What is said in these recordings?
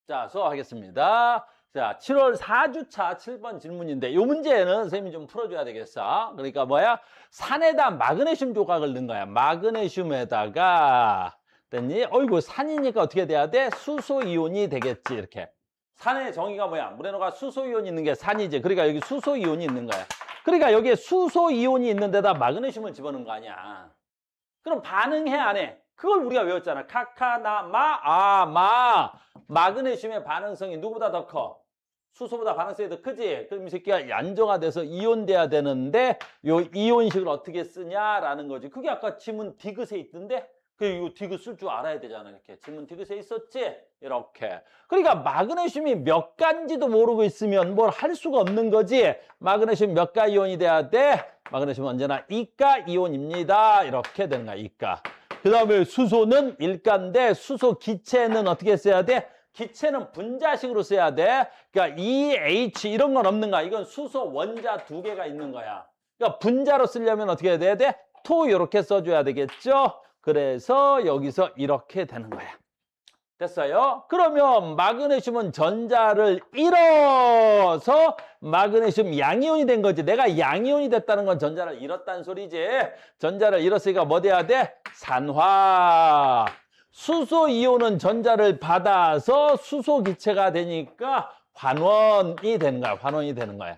자, 수업하겠습니다. 자, 7월 4주차 7번 질문인데 이 문제는 선생님이 좀 풀어줘야 되겠어. 그러니까 뭐야? 산에다 마그네슘 조각을 넣은 거야. 마그네슘에다가 됐니? 어이구, 산이니까 어떻게 돼야 돼? 수소이온이 되겠지, 이렇게. 산의 정의가 뭐야? 물에 녹아 수소이온이 있는 게 산이지. 그러니까 여기 수소이온이 있는 거야. 그러니까 여기에 수소이온이 있는 데다 마그네슘을 집어넣은 거 아니야. 그럼 반응해, 안 해? 그걸 우리가 외웠잖아. 마그네슘의 반응성이 누구보다 더 커? 수소보다 반응성이 더 크지? 그럼 이 새끼가 안정화돼서 이온돼야 되는데 요 이온식을 어떻게 쓰냐라는 거지. 그게 아까 지문 디귿에 있던데 이 디귿 쓸 줄 알아야 되잖아. 이렇게 지문 디귿에 있었지? 이렇게. 그러니까 마그네슘이 몇 가지도 모르고 있으면 뭘 할 수가 없는 거지. 마그네슘 몇 가 이온이 돼야 돼? 마그네슘은 언제나 이가 이온입니다. 이렇게 되는 거야. 이가. 그 다음에 수소는 일가인데 수소 기체는 어떻게 써야 돼? 기체는 분자식으로 써야 돼. 그러니까 EH 이런 건 없는 거야. 이건 수소 원자 두 개가 있는 거야. 그러니까 분자로 쓰려면 어떻게 해야 돼? 토 이렇게 써줘야 되겠죠? 그래서 여기서 이렇게 되는 거야. 됐어요? 그러면 마그네슘은 전자를 잃어서 마그네슘 양이온이 된 거지. 내가 양이온이 됐다는 건 전자를 잃었다는 소리지. 전자를 잃었으니까 뭐 돼야 돼? 산화. 수소이온은 전자를 받아서 수소 기체가 되니까 환원이 되는 거야. 환원이 되는 거야.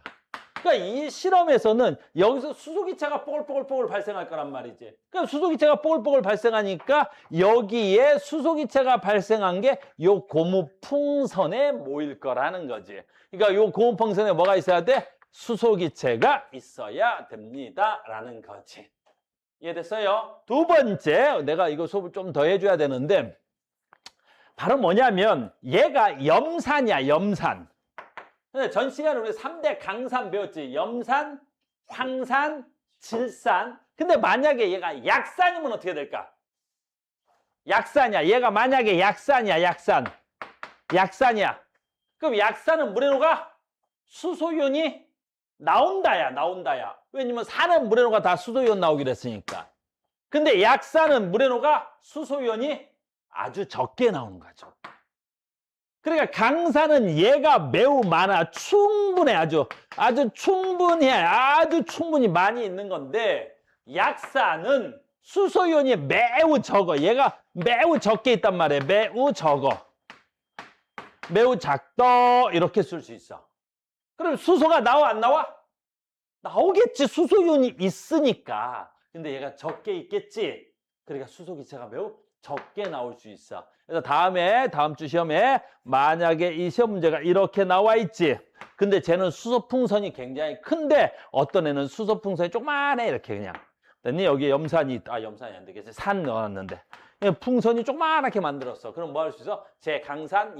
그러니까 이 실험에서는 여기서 수소기체가 뽀글뽀글 발생할 거란 말이지. 그러니까 수소기체가 뽀글뽀글 발생하니까 여기에 수소기체가 발생한 게 요 고무풍선에 모일 거라는 거지. 그러니까 요 고무풍선에 뭐가 있어야 돼? 수소기체가 있어야 됩니다. 라는 거지. 이해됐어요? 두 번째, 내가 이거 수업을 좀 더 해줘야 되는데 바로 뭐냐면 얘가 염산이야, 염산. 근데 전 시간에 우리 3대 강산 배웠지. 염산, 황산, 질산. 근데 만약에 얘가 약산이면 어떻게 될까? 약산이야. 얘가 만약에 약산이야, 약산. 약산이야. 그럼 약산은 물에 녹아? 수소이온이 나온다야, 나온다야. 왜냐면 산은 물에 녹아 다 수소이온 나오기로 했으니까. 근데 약산은 물에 녹아 수소이온이 아주 적게 나오는 거죠. 그러니까 강산은 얘가 매우 많아. 충분해. 아주 충분해. 아주 충분히 많이 있는 건데 약산은 수소이온이 매우 적어. 얘가 매우 적게 있단 말이에요. 매우 적어. 매우 작다. 이렇게 쓸 수 있어. 그럼 수소가 나와 안 나와? 나오겠지. 수소이온이 있으니까. 근데 얘가 적게 있겠지. 그러니까 수소 기체가 매우 적게 나올 수 있어. 그래서 다음 주 시험에 만약에 이 시험 문제가 이렇게 나와 있지. 근데 쟤는 수소풍선이 굉장히 큰데 어떤 애는 수소풍선이 조그만해. 이렇게 그냥. 됐니? 여기 염산이 염산이 안 되겠지. 산 넣어놨는데. 풍선이 조그만하게 만들었어. 그럼 뭐 할 수 있어? 제 강산,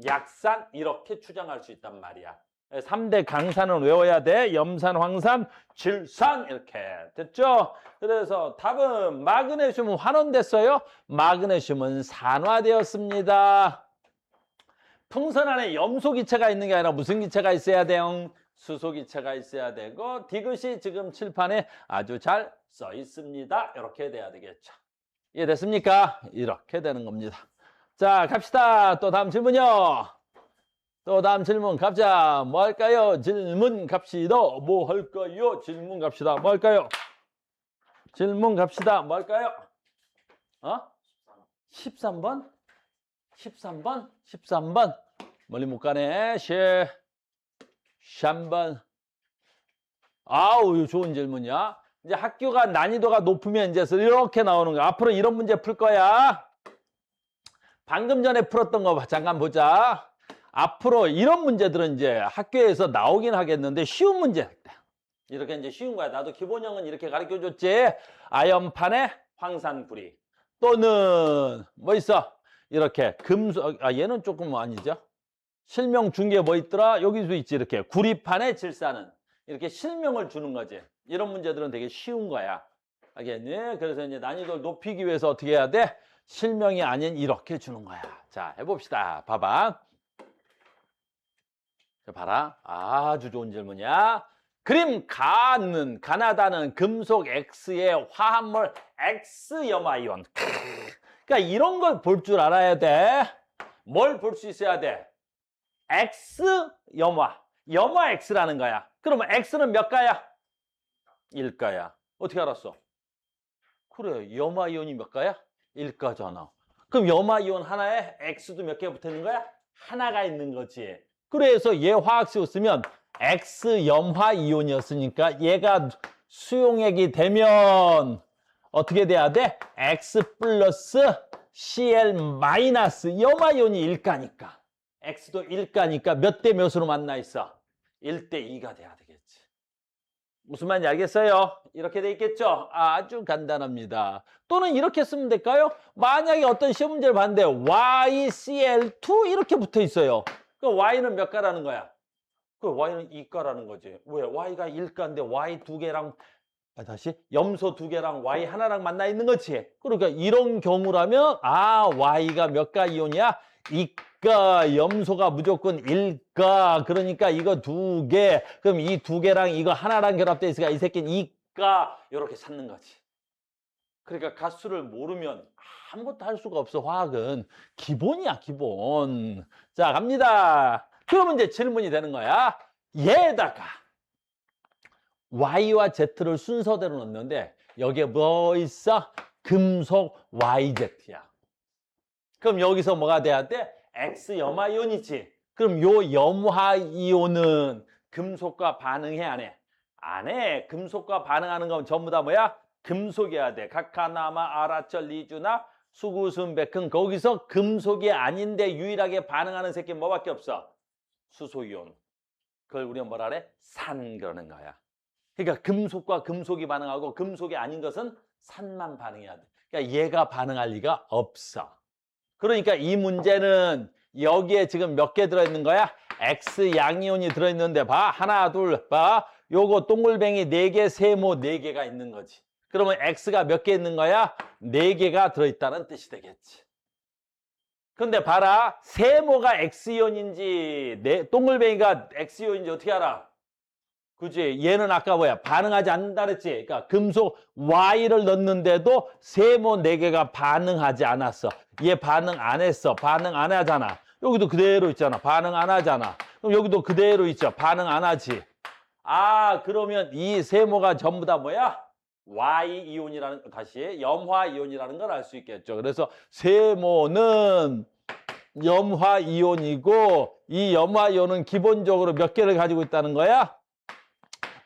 약산 이렇게 추정할 수 있단 말이야. 3대 강산은 외워야 돼. 염산, 황산, 질산 이렇게 됐죠? 그래서 답은 마그네슘은 환원됐어요. 마그네슘은 산화되었습니다. 풍선 안에 염소 기체가 있는 게 아니라 무슨 기체가 있어야 돼요? 수소 기체가 있어야 되고 디귿이 지금 칠판에 아주 잘 써 있습니다. 이렇게 돼야 되겠죠. 이해됐습니까? 이렇게 되는 겁니다. 자, 갑시다. 또 다음 질문요. 또 다음 질문 갑자. 뭐 할까요? 질문 갑시다. 뭐 할까요? 질문 갑시다. 뭐 할까요? 질문 갑시다. 뭐 할까요? 13번? 13번? 13번? 멀리 못 가네. 13번. 아우, 이거 좋은 질문이야. 이제 학교가 난이도가 높으면 이제 이렇게 나오는 거야. 앞으로 이런 문제 풀 거야. 방금 전에 풀었던 거 잠깐 보자. 앞으로 이런 문제들은 이제 학교에서 나오긴 하겠는데 쉬운 문제. 이렇게 이제 쉬운 거야. 나도 기본형은 이렇게 가르쳐 줬지. 아연판에 황산구리. 또는 뭐 있어? 이렇게 금속, 얘는 조금 아니죠. 실명 중계 뭐 있더라? 여기도 있지. 이렇게 구리판에 질산은 이렇게 실명을 주는 거지. 이런 문제들은 되게 쉬운 거야. 알겠니? 그래서 이제 난이도를 높이기 위해서 어떻게 해야 돼? 실명이 아닌 이렇게 주는 거야. 자, 해봅시다. 봐봐. 봐라. 아주 좋은 질문이야. 그림 가나다는 금속 X의 화합물 X염화이온. 그러니까 이런 걸 볼 줄 알아야 돼. 뭘 볼 수 있어야 돼? X 염화 X라는 거야. 그러면 X는 몇 가야? 1가야. 어떻게 알았어? 그래, 염화이온이 몇 가야? 1가잖아. 그럼 염화이온 하나에 X도 몇 개 붙어 있는 거야? 하나가 있는 거지. 그래서 얘 화학식으로 쓰면 X 염화이온이었으니까 얘가 수용액이 되면 어떻게 돼야 돼? X 플러스 Cl 마이너스 염화이온이 1가니까 X도 1가니까 몇 대 몇으로 만나 있어? 1대 2가 돼야 되겠지. 무슨 말인지 알겠어요? 이렇게 돼 있겠죠? 아주 간단합니다. 또는 이렇게 쓰면 될까요? 만약에 어떤 시험 문제를 봤는데 YCl2 이렇게 붙어 있어요. 그 Y는 몇 가라는 거야? 그 Y는 2가라는 거지. 왜? Y가 1가인데 Y 2개랑 다시 염소 2개랑 Y 하나랑 만나 있는 거지. 그러니까 이런 경우라면 Y가 몇 가 이온이야? 2가, 염소가 무조건 1가. 그러니까 이거 2개. 그럼 이 2개랑 이거 하나랑 결합돼 있으니까 이 새끼는 2가. 이렇게 찾는 거지. 그러니까 가수를 모르면 아무것도 할 수가 없어. 화학은 기본이야, 기본. 자, 갑니다. 그러면 이제 질문이 되는 거야. 얘에다가 Y와 Z를 순서대로 넣는데 여기에 뭐 있어? 금속 YZ야. 그럼 여기서 뭐가 돼야 돼? X 염화이온이지. 그럼 요 염화이온은 금속과 반응해 안 해? 안 해. 금속과 반응하는 건 전부 다 뭐야? 금속이어야 돼. 카카나마, 아라철, 리주나, 수구순, 백흥. 거기서 금속이 아닌데 유일하게 반응하는 새끼는 뭐밖에 없어? 수소이온. 그걸 우리가 뭐라 그래? 산 그러는 거야. 그러니까 금속과 금속이 반응하고 금속이 아닌 것은 산만 반응해야 돼. 그러니까 얘가 반응할 리가 없어. 그러니까 이 문제는 여기에 지금 몇 개 들어있는 거야? X 양이온이 들어있는데 봐. 하나, 둘, 봐. 요거 동글뱅이 4개, 세모 4개가 있는 거지. 그러면 X가 몇 개 있는 거야? 4개가 들어있다는 뜻이 되겠지. 근데 봐라. 세모가 X이온인지 동글뱅이가 X이온인지 어떻게 알아? 그지? 얘는 아까 뭐야? 반응하지 않는다 그랬지? 그러니까 금속 Y를 넣는데도 세모 4개가 반응하지 않았어. 얘 반응 안 했어. 반응 안 하잖아. 여기도 그대로 있잖아. 반응 안 하잖아. 그럼 여기도 그대로 있죠. 반응 안 하지. 그러면 이 세모가 전부 다 뭐야? Y이온이라는, 다시 염화이온이라는 걸 알 수 있겠죠. 그래서 세모는 염화이온이고 이 염화이온은 기본적으로 몇 개를 가지고 있다는 거야?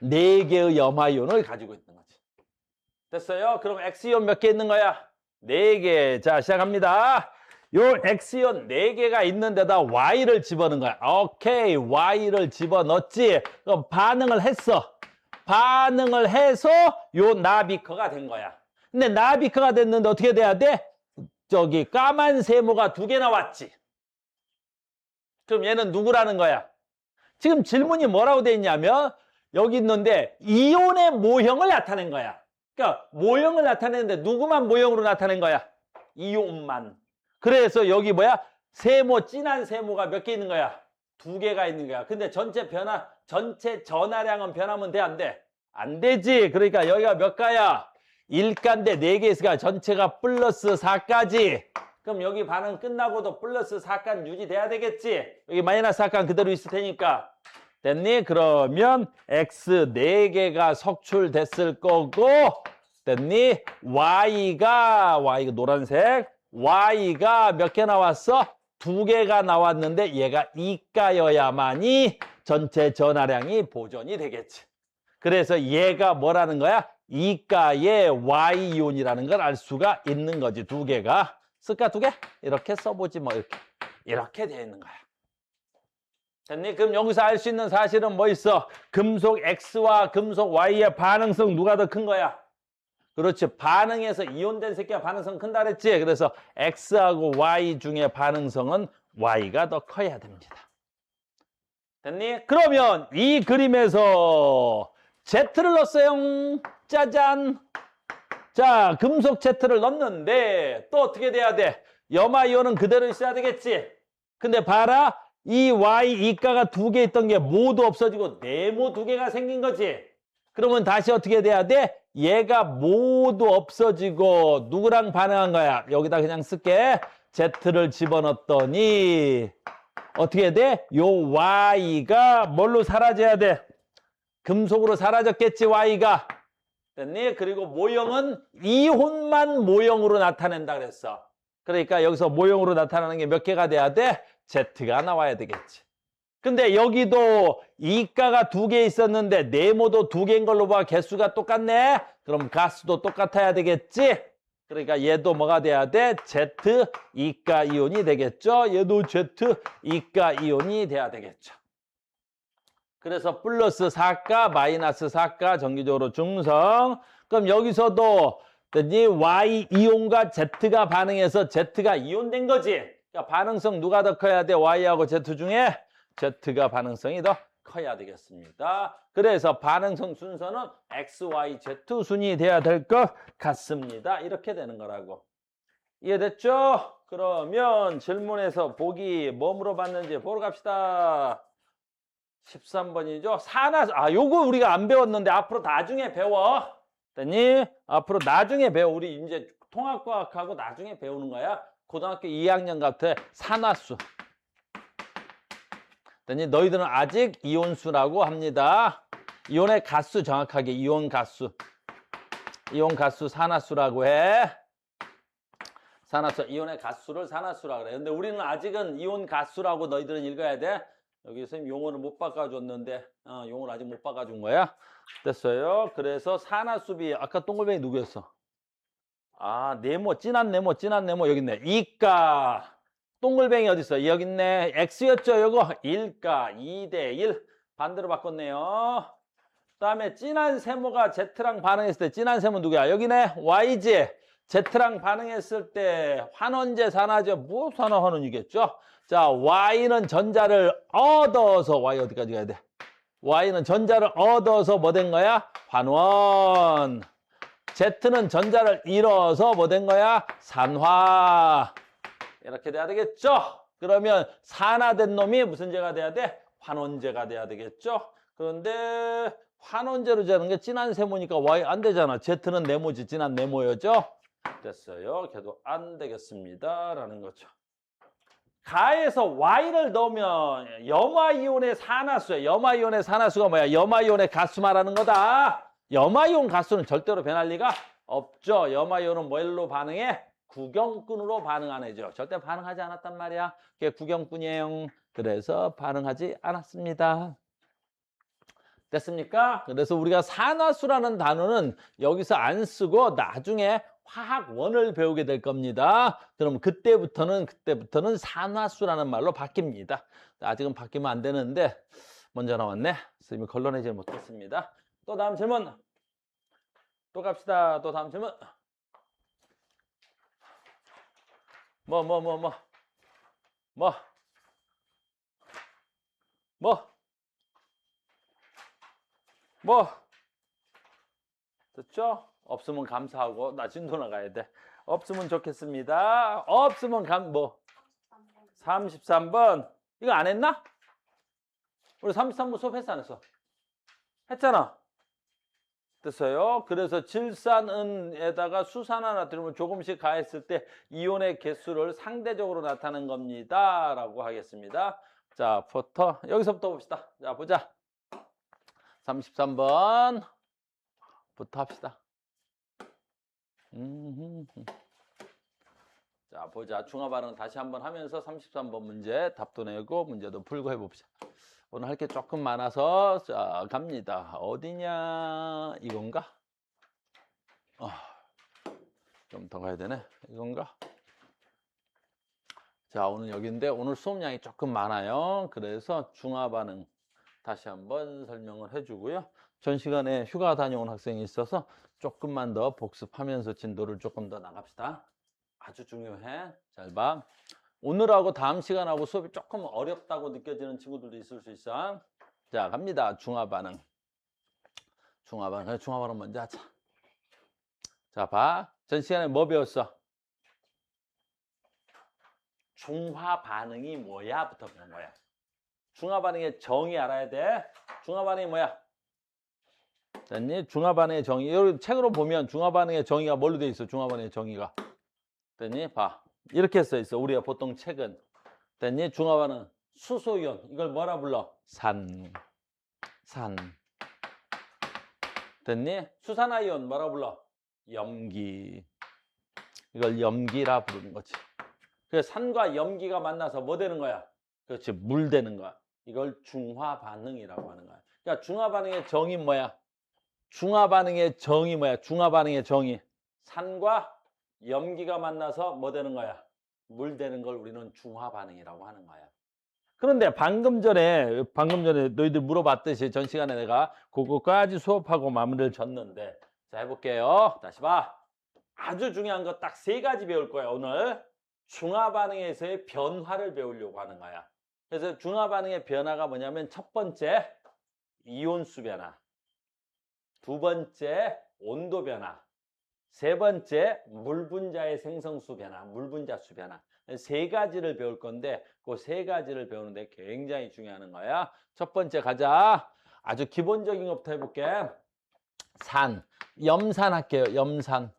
4개의 염화이온을 가지고 있는 거지. 됐어요? 그럼 X이온 몇 개 있는 거야? 4개. 자, 시작합니다. 요 X이온 4개가 있는 데다 Y를 집어넣은 거야. 오케이. Y를 집어넣었지. 그럼 반응을 했어. 반응을 해서 요 나비커가 된 거야. 근데 나비커가 됐는데 어떻게 돼야 돼? 저기 까만 세모가 2개 나왔지. 그럼 얘는 누구라는 거야? 지금 질문이 뭐라고 돼 있냐면 여기 있는데 이온의 모형을 나타낸 거야. 그러니까 모형을 나타내는데 누구만 모형으로 나타낸 거야? 이온만. 그래서 여기 뭐야? 세모, 진한 세모가 몇 개 있는 거야? 2개가 있는 거야. 근데 전체 전하량은 변하면 돼, 안 돼? 안 되지. 그러니까 여기가 몇 가야? 1가인데 4개 있으니까 전체가 플러스 4까지. 그럼 여기 반응 끝나고도 플러스 4간 유지돼야 되겠지? 여기 마이너스 4간 그대로 있을 테니까. 됐니? 그러면 X 4개가 석출됐을 거고, 됐니? Y가 노란색, Y가 몇 개 나왔어? 2개가 나왔는데 얘가 2가여야만이 전체 전하량이 보존이 되겠지. 그래서 얘가 뭐라는 거야? 2가의 Y이온이라는 걸 알 수가 있는 거지. 2개가. 쓸까 2개? 이렇게 써보지 뭐 이렇게 되어 있는 거야. 됐니? 그럼 여기서 알 수 있는 사실은 뭐 있어? 금속 X와 금속 Y의 반응성 누가 더 큰 거야? 그렇지. 반응해서 이온된 새끼가 반응성 큰다 그랬지? 그래서 X하고 Y 중에 반응성은 Y가 더 커야 됩니다. 됐니? 그러면 이 그림에서 Z를 넣었어요. 짜잔. 자, 금속 Z를 넣었는데 또 어떻게 돼야 돼? 염화이온은 그대로 있어야 되겠지? 근데 봐라. 이 Y 이가가 2개 있던 게 모두 없어지고 네모 2개가 생긴 거지. 그러면 다시 어떻게 돼야 돼? 얘가 모두 없어지고 누구랑 반응한 거야? 여기다 그냥 쓸게. Z를 집어넣었더니 어떻게 돼? 요 Y가 뭘로 사라져야 돼? 금속으로 사라졌겠지, Y가. 됐니? 그리고 모형은 이혼만 모형으로 나타낸다 그랬어. 그러니까 여기서 모형으로 나타나는 게 몇 개가 돼야 돼? Z가 나와야 되겠지. 근데 여기도 이가가 2개 있었는데 네모도 2개인 걸로 봐. 개수가 똑같네? 그럼 가수도 똑같아야 되겠지? 그러니까 얘도 뭐가 돼야 돼? Z 이가 이온이 되겠죠? 얘도 Z 이가 이온이 돼야 되겠죠. 그래서 플러스 4가 마이너스 4가 정기적으로 중성. 그럼 여기서도 Y 이온과 Z가 반응해서 Z가 이온된 거지. 그러니까 반응성 누가 더 커야 돼? Y하고 Z 중에 Z가 반응성이 더 커야 되겠습니다. 그래서 반응성 순서는 X, Y, Z 순이 돼야 될 것 같습니다. 이렇게 되는 거라고. 이해됐죠? 그러면 질문에서 보기 뭐 물어봤는지 보러 갑시다. 13번이죠. 요거 우리가 안 배웠는데 앞으로 나중에 배워. 됐니? 앞으로 나중에 배워. 우리 이제 통합과학하고 나중에 배우는 거야. 고등학교 2학년 같아. 산화수. 됐니? 너희들은 아직 이온수라고 합니다. 이온의 가수 정확하게 이온 가수. 이온 가수 산화수라고 해. 산화수. 이온의 가수를 산화수라고 그래. 근데 우리는 아직은 이온 가수라고 너희들은 읽어야 돼. 여기 선생님 용어를 못 바꿔줬는데 용어를 아직 못 바꿔준 거야? 됐어요. 그래서 산화수비 아까 동글뱅이 누구였어? 네모 진한 네모 여기 있네. 이가 동글뱅이 어디 있어? 여기 있네. X였죠? 요거 1가 2대1 반대로 바꿨네요. 그다음에 진한 세모가 Z랑 반응했을 때 진한 세모 누구야? 여기네. Y지. Z랑 반응했을 때 환원제 산화죠. 뭐 산화환원이겠죠? 자, Y는 전자를 얻어서 Y 어디까지 가야 돼? Y는 전자를 얻어서 뭐 된 거야? 환원. Z는 전자를 잃어서 뭐 된 거야? 산화. 이렇게 돼야 되겠죠? 그러면 산화된 놈이 무슨 제가 돼야 돼? 환원제가 돼야 되겠죠? 그런데 환원제로 재는 게 진한 세모니까 Y 안 되잖아. Z는 네모지, 진한 네모였죠? 됐어요. 걔도 안 되겠습니다. 라는 거죠. 가에서 Y를 넣으면 염화이온의 산화수야. 염화이온의 산화수가 뭐야? 염화이온의 가수 말하는 거다. 염화이온 가수는 절대로 변할 리가 없죠. 염화이온은 뭘로 반응해? 구경꾼으로 반응하는 애죠. 절대 반응하지 않았단 말이야. 그게 구경꾼이에요. 그래서 반응하지 않았습니다. 됐습니까? 그래서 우리가 산화수라는 단어는 여기서 안 쓰고 나중에 화학원을 배우게 될 겁니다. 그럼 그때부터는 산화수라는 말로 바뀝니다. 아직은 바뀌면 안 되는데 먼저 나왔네. 선생님이 걸러내지 못했습니다. 또 다음 질문. 또 갑시다. 또 다음 질문. 됐죠? 없으면 감사하고 나 진도 나가야 돼. 없으면 좋겠습니다. 없으면 33번. 이거 안 했나? 우리 33번 수업했어 안 했어? 했잖아. 됐어요. 그래서 질산은에다가 수산화나트륨을 조금씩 가했을 때 이온의 개수를 상대적으로 나타낸 겁니다. 라고 하겠습니다. 자, 여기서부터 봅시다. 자, 보자. 33번 부터 합시다. 자, 보자. 중화반응 다시 한번 하면서 33번 문제 답도 내고 문제도 풀고 해봅시다. 오늘 할 게 조금 많아서 자, 갑니다. 어디냐? 이건가? 좀 더 가야 되네. 이건가? 자, 오늘 여기인데 오늘 수업량이 조금 많아요. 그래서 중화반응 다시 한번 설명을 해주고요. 전 시간에 휴가 다녀온 학생이 있어서 조금만 더 복습하면서 진도를 조금 더 나갑시다. 아주 중요해. 잘 봐. 오늘하고 다음 시간하고 수업이 조금 어렵다고 느껴지는 친구들도 있을 수 있어. 자, 갑니다. 중화반응. 중화반응 먼저 하자. 자, 봐. 전 시간에 뭐 배웠어? 중화반응이 뭐야? 부터 보는 거야. 중화반응의 정의 알아야 돼. 중화반응이 뭐야? 됐니? 중화반응의 정의. 여기 책으로 보면 중화반응의 정의가 뭘로 돼 있어? 중화반응의 정의가. 됐니? 봐. 이렇게 써 있어. 우리가 보통 책은. 됐니? 중화반응 수소이온. 이걸 뭐라 불러? 산. 됐니? 수산화이온 뭐라 불러? 염기. 이걸 염기라 부르는 거지. 그래서 산과 염기가 만나서 뭐 되는 거야? 그렇지, 물 되는 거야. 이걸 중화반응이라고 하는 거야. 그러니까 중화반응의 정의 뭐야? 중화반응의 정의 뭐야? 중화반응의 정의. 산과 염기가 만나서 뭐 되는 거야? 물 되는 걸 우리는 중화반응이라고 하는 거야. 그런데 방금 전에 너희들 물어봤듯이 전 시간에 내가 그거까지 수업하고 마무리를 졌는데, 자, 해볼게요. 다시 봐. 아주 중요한 거 딱 3가지 배울 거야, 오늘. 중화반응에서의 변화를 배우려고 하는 거야. 그래서 중화반응의 변화가 뭐냐면, 첫 번째, 이온수 변화. 두 번째, 온도 변화. 세 번째, 물 분자의 생성수 변화, 물 분자수 변화. 3가지를 배울 건데 그 3가지를 배우는데 굉장히 중요한 거야. 첫 번째 가자. 아주 기본적인 것부터 해볼게. 산, 염산 할게요. 염산.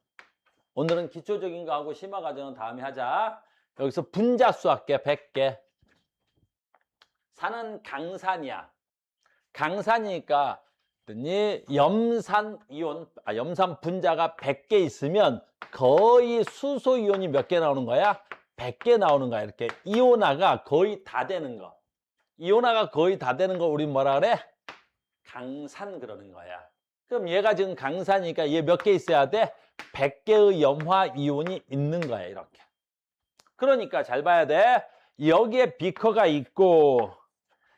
오늘은 기초적인 거 하고 심화 과정은 다음에 하자. 여기서 분자수 할게. 100개. 산은 강산이야. 강산이니까 염산 분자가 100개 있으면 거의 수소 이온이 몇 개 나오는 거야? 100개 나오는 거야. 이렇게 이온화가 거의 다 되는 거. 이온화가 거의 다 되는 거 우리 뭐라 그래? 강산 그러는 거야. 그럼 얘가 지금 강산이니까 얘 몇 개 있어야 돼? 100개의 염화 이온이 있는 거야. 이렇게. 그러니까 잘 봐야 돼. 여기에 비커가 있고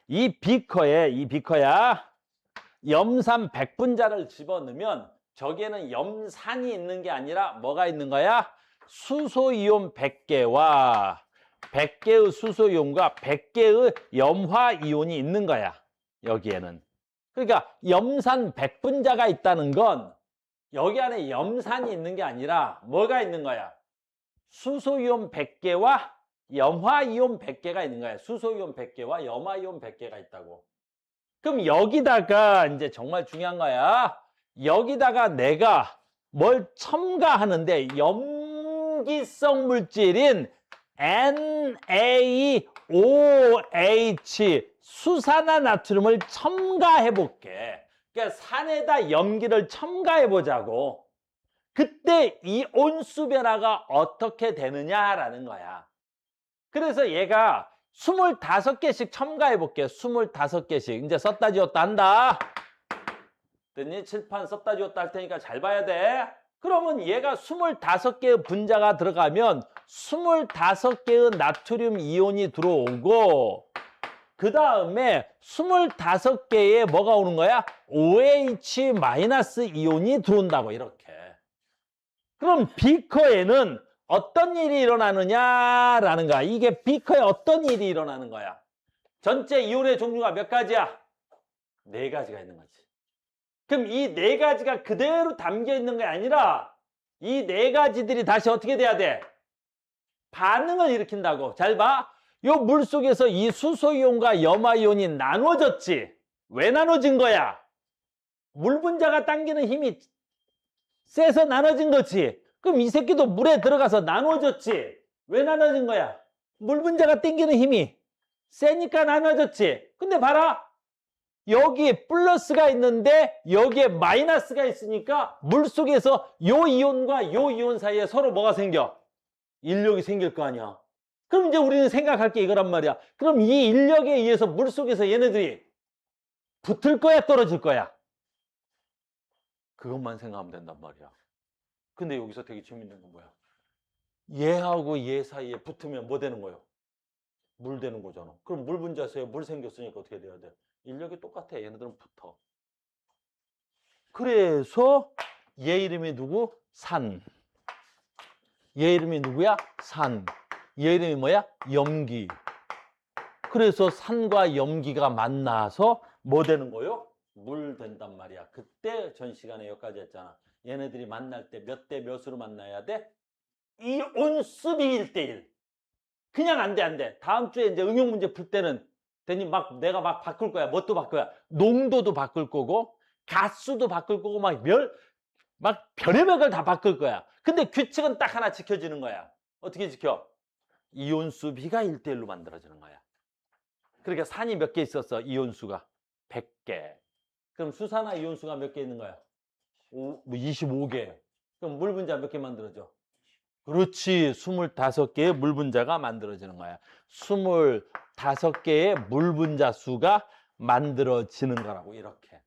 이 비커야 염산 100분자를 집어넣으면 저기에는 염산이 있는 게 아니라 뭐가 있는 거야? 수소이온 100개와 100개의 수소이온과 100개의 염화이온이 있는 거야. 여기에는. 그러니까 염산 100분자가 있다는 건 여기 안에 염산이 있는 게 아니라 뭐가 있는 거야? 수소이온 100개와 염화이온 100개가 있는 거야. 수소이온 100개와 염화이온 100개가 있다고. 그럼 여기다가 이제 정말 중요한 거야. 여기다가 내가 뭘 첨가하는데 염기성 물질인 NaOH 수산화 나트륨을 첨가해 볼게. 그러니까 산에다 염기를 첨가해 보자고. 그때 이 온수 변화가 어떻게 되느냐라는 거야. 그래서 얘가 25개씩 첨가해 볼게요. 25개씩. 이제 썼다 지웠다 한다. 됐니? 칠판 썼다 지웠다 할 테니까 잘 봐야 돼. 그러면 얘가 25개의 분자가 들어가면 25개의 나트륨 이온이 들어오고 그 다음에 25개의 뭐가 오는 거야? OH- 이온이 들어온다고 이렇게. 그럼 비커에는 어떤 일이 일어나느냐라는 거야. 이게 비커에 어떤 일이 일어나는 거야. 전체 이온의 종류가 몇 가지야? 4가지가 있는 거지. 그럼 이 4가지가 그대로 담겨 있는 게 아니라 이 4가지들이 다시 어떻게 돼야 돼? 반응을 일으킨다고. 잘 봐. 요 물 속에서 이 수소이온과 염화이온이 나눠졌지. 왜 나눠진 거야? 물 분자가 당기는 힘이 세서 나눠진 거지. 그럼 이 새끼도 물에 들어가서 나눠졌지. 왜 나눠진 거야? 물 분자가 당기는 힘이 세니까 나눠졌지. 근데 봐라. 여기에 플러스가 있는데 여기에 마이너스가 있으니까 물속에서 요 이온과 요 이온 사이에 서로 뭐가 생겨? 인력이 생길 거 아니야. 그럼 이제 우리는 생각할 게 이거란 말이야. 그럼 이 인력에 의해서 물속에서 얘네들이 붙을 거야, 떨어질 거야? 그것만 생각하면 된단 말이야. 근데 여기서 되게 재밌는 건 뭐야? 얘하고 얘 사이에 붙으면 뭐 되는 거예요? 물 되는 거잖아. 그럼 물 분자에서 물 생겼으니까 어떻게 돼야 돼? 인력이 똑같아. 얘네들은 붙어. 그래서 얘 이름이 누구? 산. 얘 이름이 누구야? 산. 얘 이름이 뭐야? 염기. 그래서 산과 염기가 만나서 뭐 되는 거요? 물 된단 말이야. 그때 전 시간에 여기까지 했잖아. 얘네들이 만날 때 몇 대 몇으로 만나야 돼? 이 온수비 1대1. 그냥 안 돼, 안 돼. 다음 주에 이제 응용 문제 풀 때는 내가 막 바꿀 거야. 뭣도 바꿀 거야? 농도도 바꿀 거고, 가수도 바꿀 거고, 막 별의별 걸 다 바꿀 거야. 근데 규칙은 딱 하나 지켜지는 거야. 어떻게 지켜? 이온수 B가 1대1로 만들어지는 거야. 그러니까 산이 몇 개 있었어? 이온수가 100개. 그럼 수산화 이온수가 몇 개 있는 거야? 25개. 그럼 물 분자 몇 개 만들어져? 그렇지. 25개의 물 분자가 만들어지는 거야. 25개의 물 분자 수가 만들어지는 거라고, 이렇게.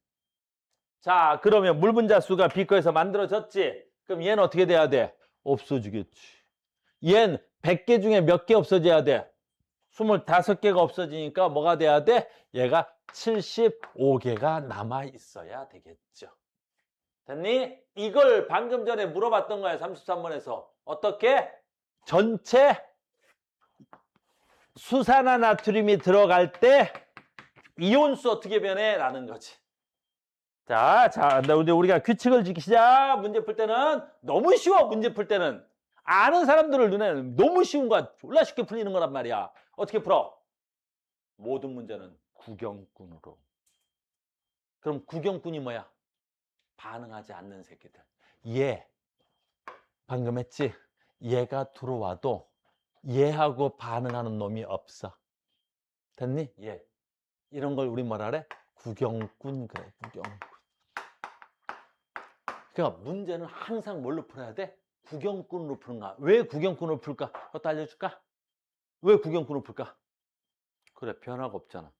자, 그러면 물 분자 수가 B거에서 만들어졌지? 그럼 얘는 어떻게 돼야 돼? 없어지겠지. 얘는 100개 중에 몇 개 없어져야 돼? 25개가 없어지니까 뭐가 돼야 돼? 얘가 75개가 남아 있어야 되겠죠. 됐니? 이걸 방금 전에 물어봤던 거야, 33번에서. 어떻게? 전체 수산화 나트륨이 들어갈 때 이온수 어떻게 변해? 라는 거지. 자, 근데 우리가 규칙을 지키자. 문제 풀 때는 너무 쉬워. 문제 풀 때는 아는 사람들을 눈에는 너무 쉬운 거야. 졸라 쉽게 풀리는 거란 말이야. 어떻게 풀어? 모든 문제는 구경꾼으로. 그럼 구경꾼이 뭐야? 반응하지 않는 새끼들. 얘 방금 했지? 얘가 들어와도 얘하고 반응하는 놈이 없어. 됐니? 얘. 이런 걸 우리 뭐라 그래? 구경꾼 그래. 구경꾼. 그러니까 문제는 항상 뭘로 풀어야 돼? 구경꾼으로 푸는 거야. 왜 구경꾼으로 풀까? 그것도 알려줄까? 왜 구경꾼으로 풀까? 그래, 변화가 없잖아.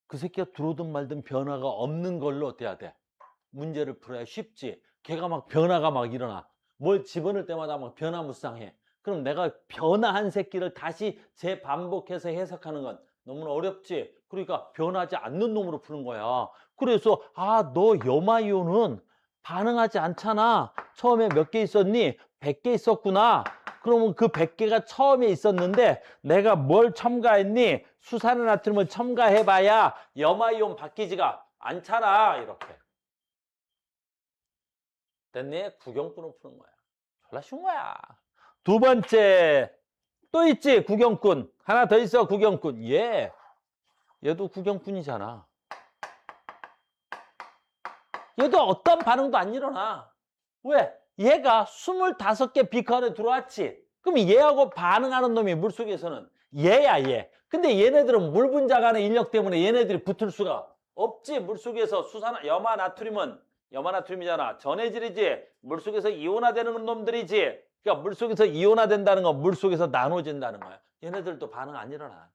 그 새끼가 들어오든 말든 변화가 없는 걸로 어떻게 해야 돼? 문제를 풀어야 쉽지. 걔가 막 변화가 막 일어나. 뭘 집어넣을 때마다 막 변화무쌍해. 그럼 내가 변화한 새끼를 다시 재반복해서 해석하는 건 너무나 어렵지. 그러니까 변하지 않는 놈으로 푸는 거야. 그래서 너 염화이온은 반응하지 않잖아. 처음에 몇 개 있었니? 100개 있었구나. 그러면 그 100개가 처음에 있었는데 내가 뭘 첨가했니? 수산화 나트륨을 첨가해봐야 염화이온 바뀌지가 않잖아. 이렇게. 됐니? 구경꾼으로 푸는 거야. 졸라 쉬운 거야. 두 번째. 또 있지? 구경꾼. 하나 더 있어. 구경꾼. 얘도 구경꾼이잖아. 얘도 어떤 반응도 안 일어나. 왜? 얘가 25개 비커 안에 들어왔지. 그럼 얘하고 반응하는 놈이 물속에서는 얘야, 얘. 근데 얘네들은 물 분자 간의 인력 때문에 얘네들이 붙을 수가 없지. 물속에서 염화 나트륨은 염화나트륨이잖아. 전해질이지. 물속에서 이온화되는 놈들이지. 그러니까 물속에서 이온화된다는 건 물속에서 나눠진다는 거야. 얘네들도 반응 안 일어나.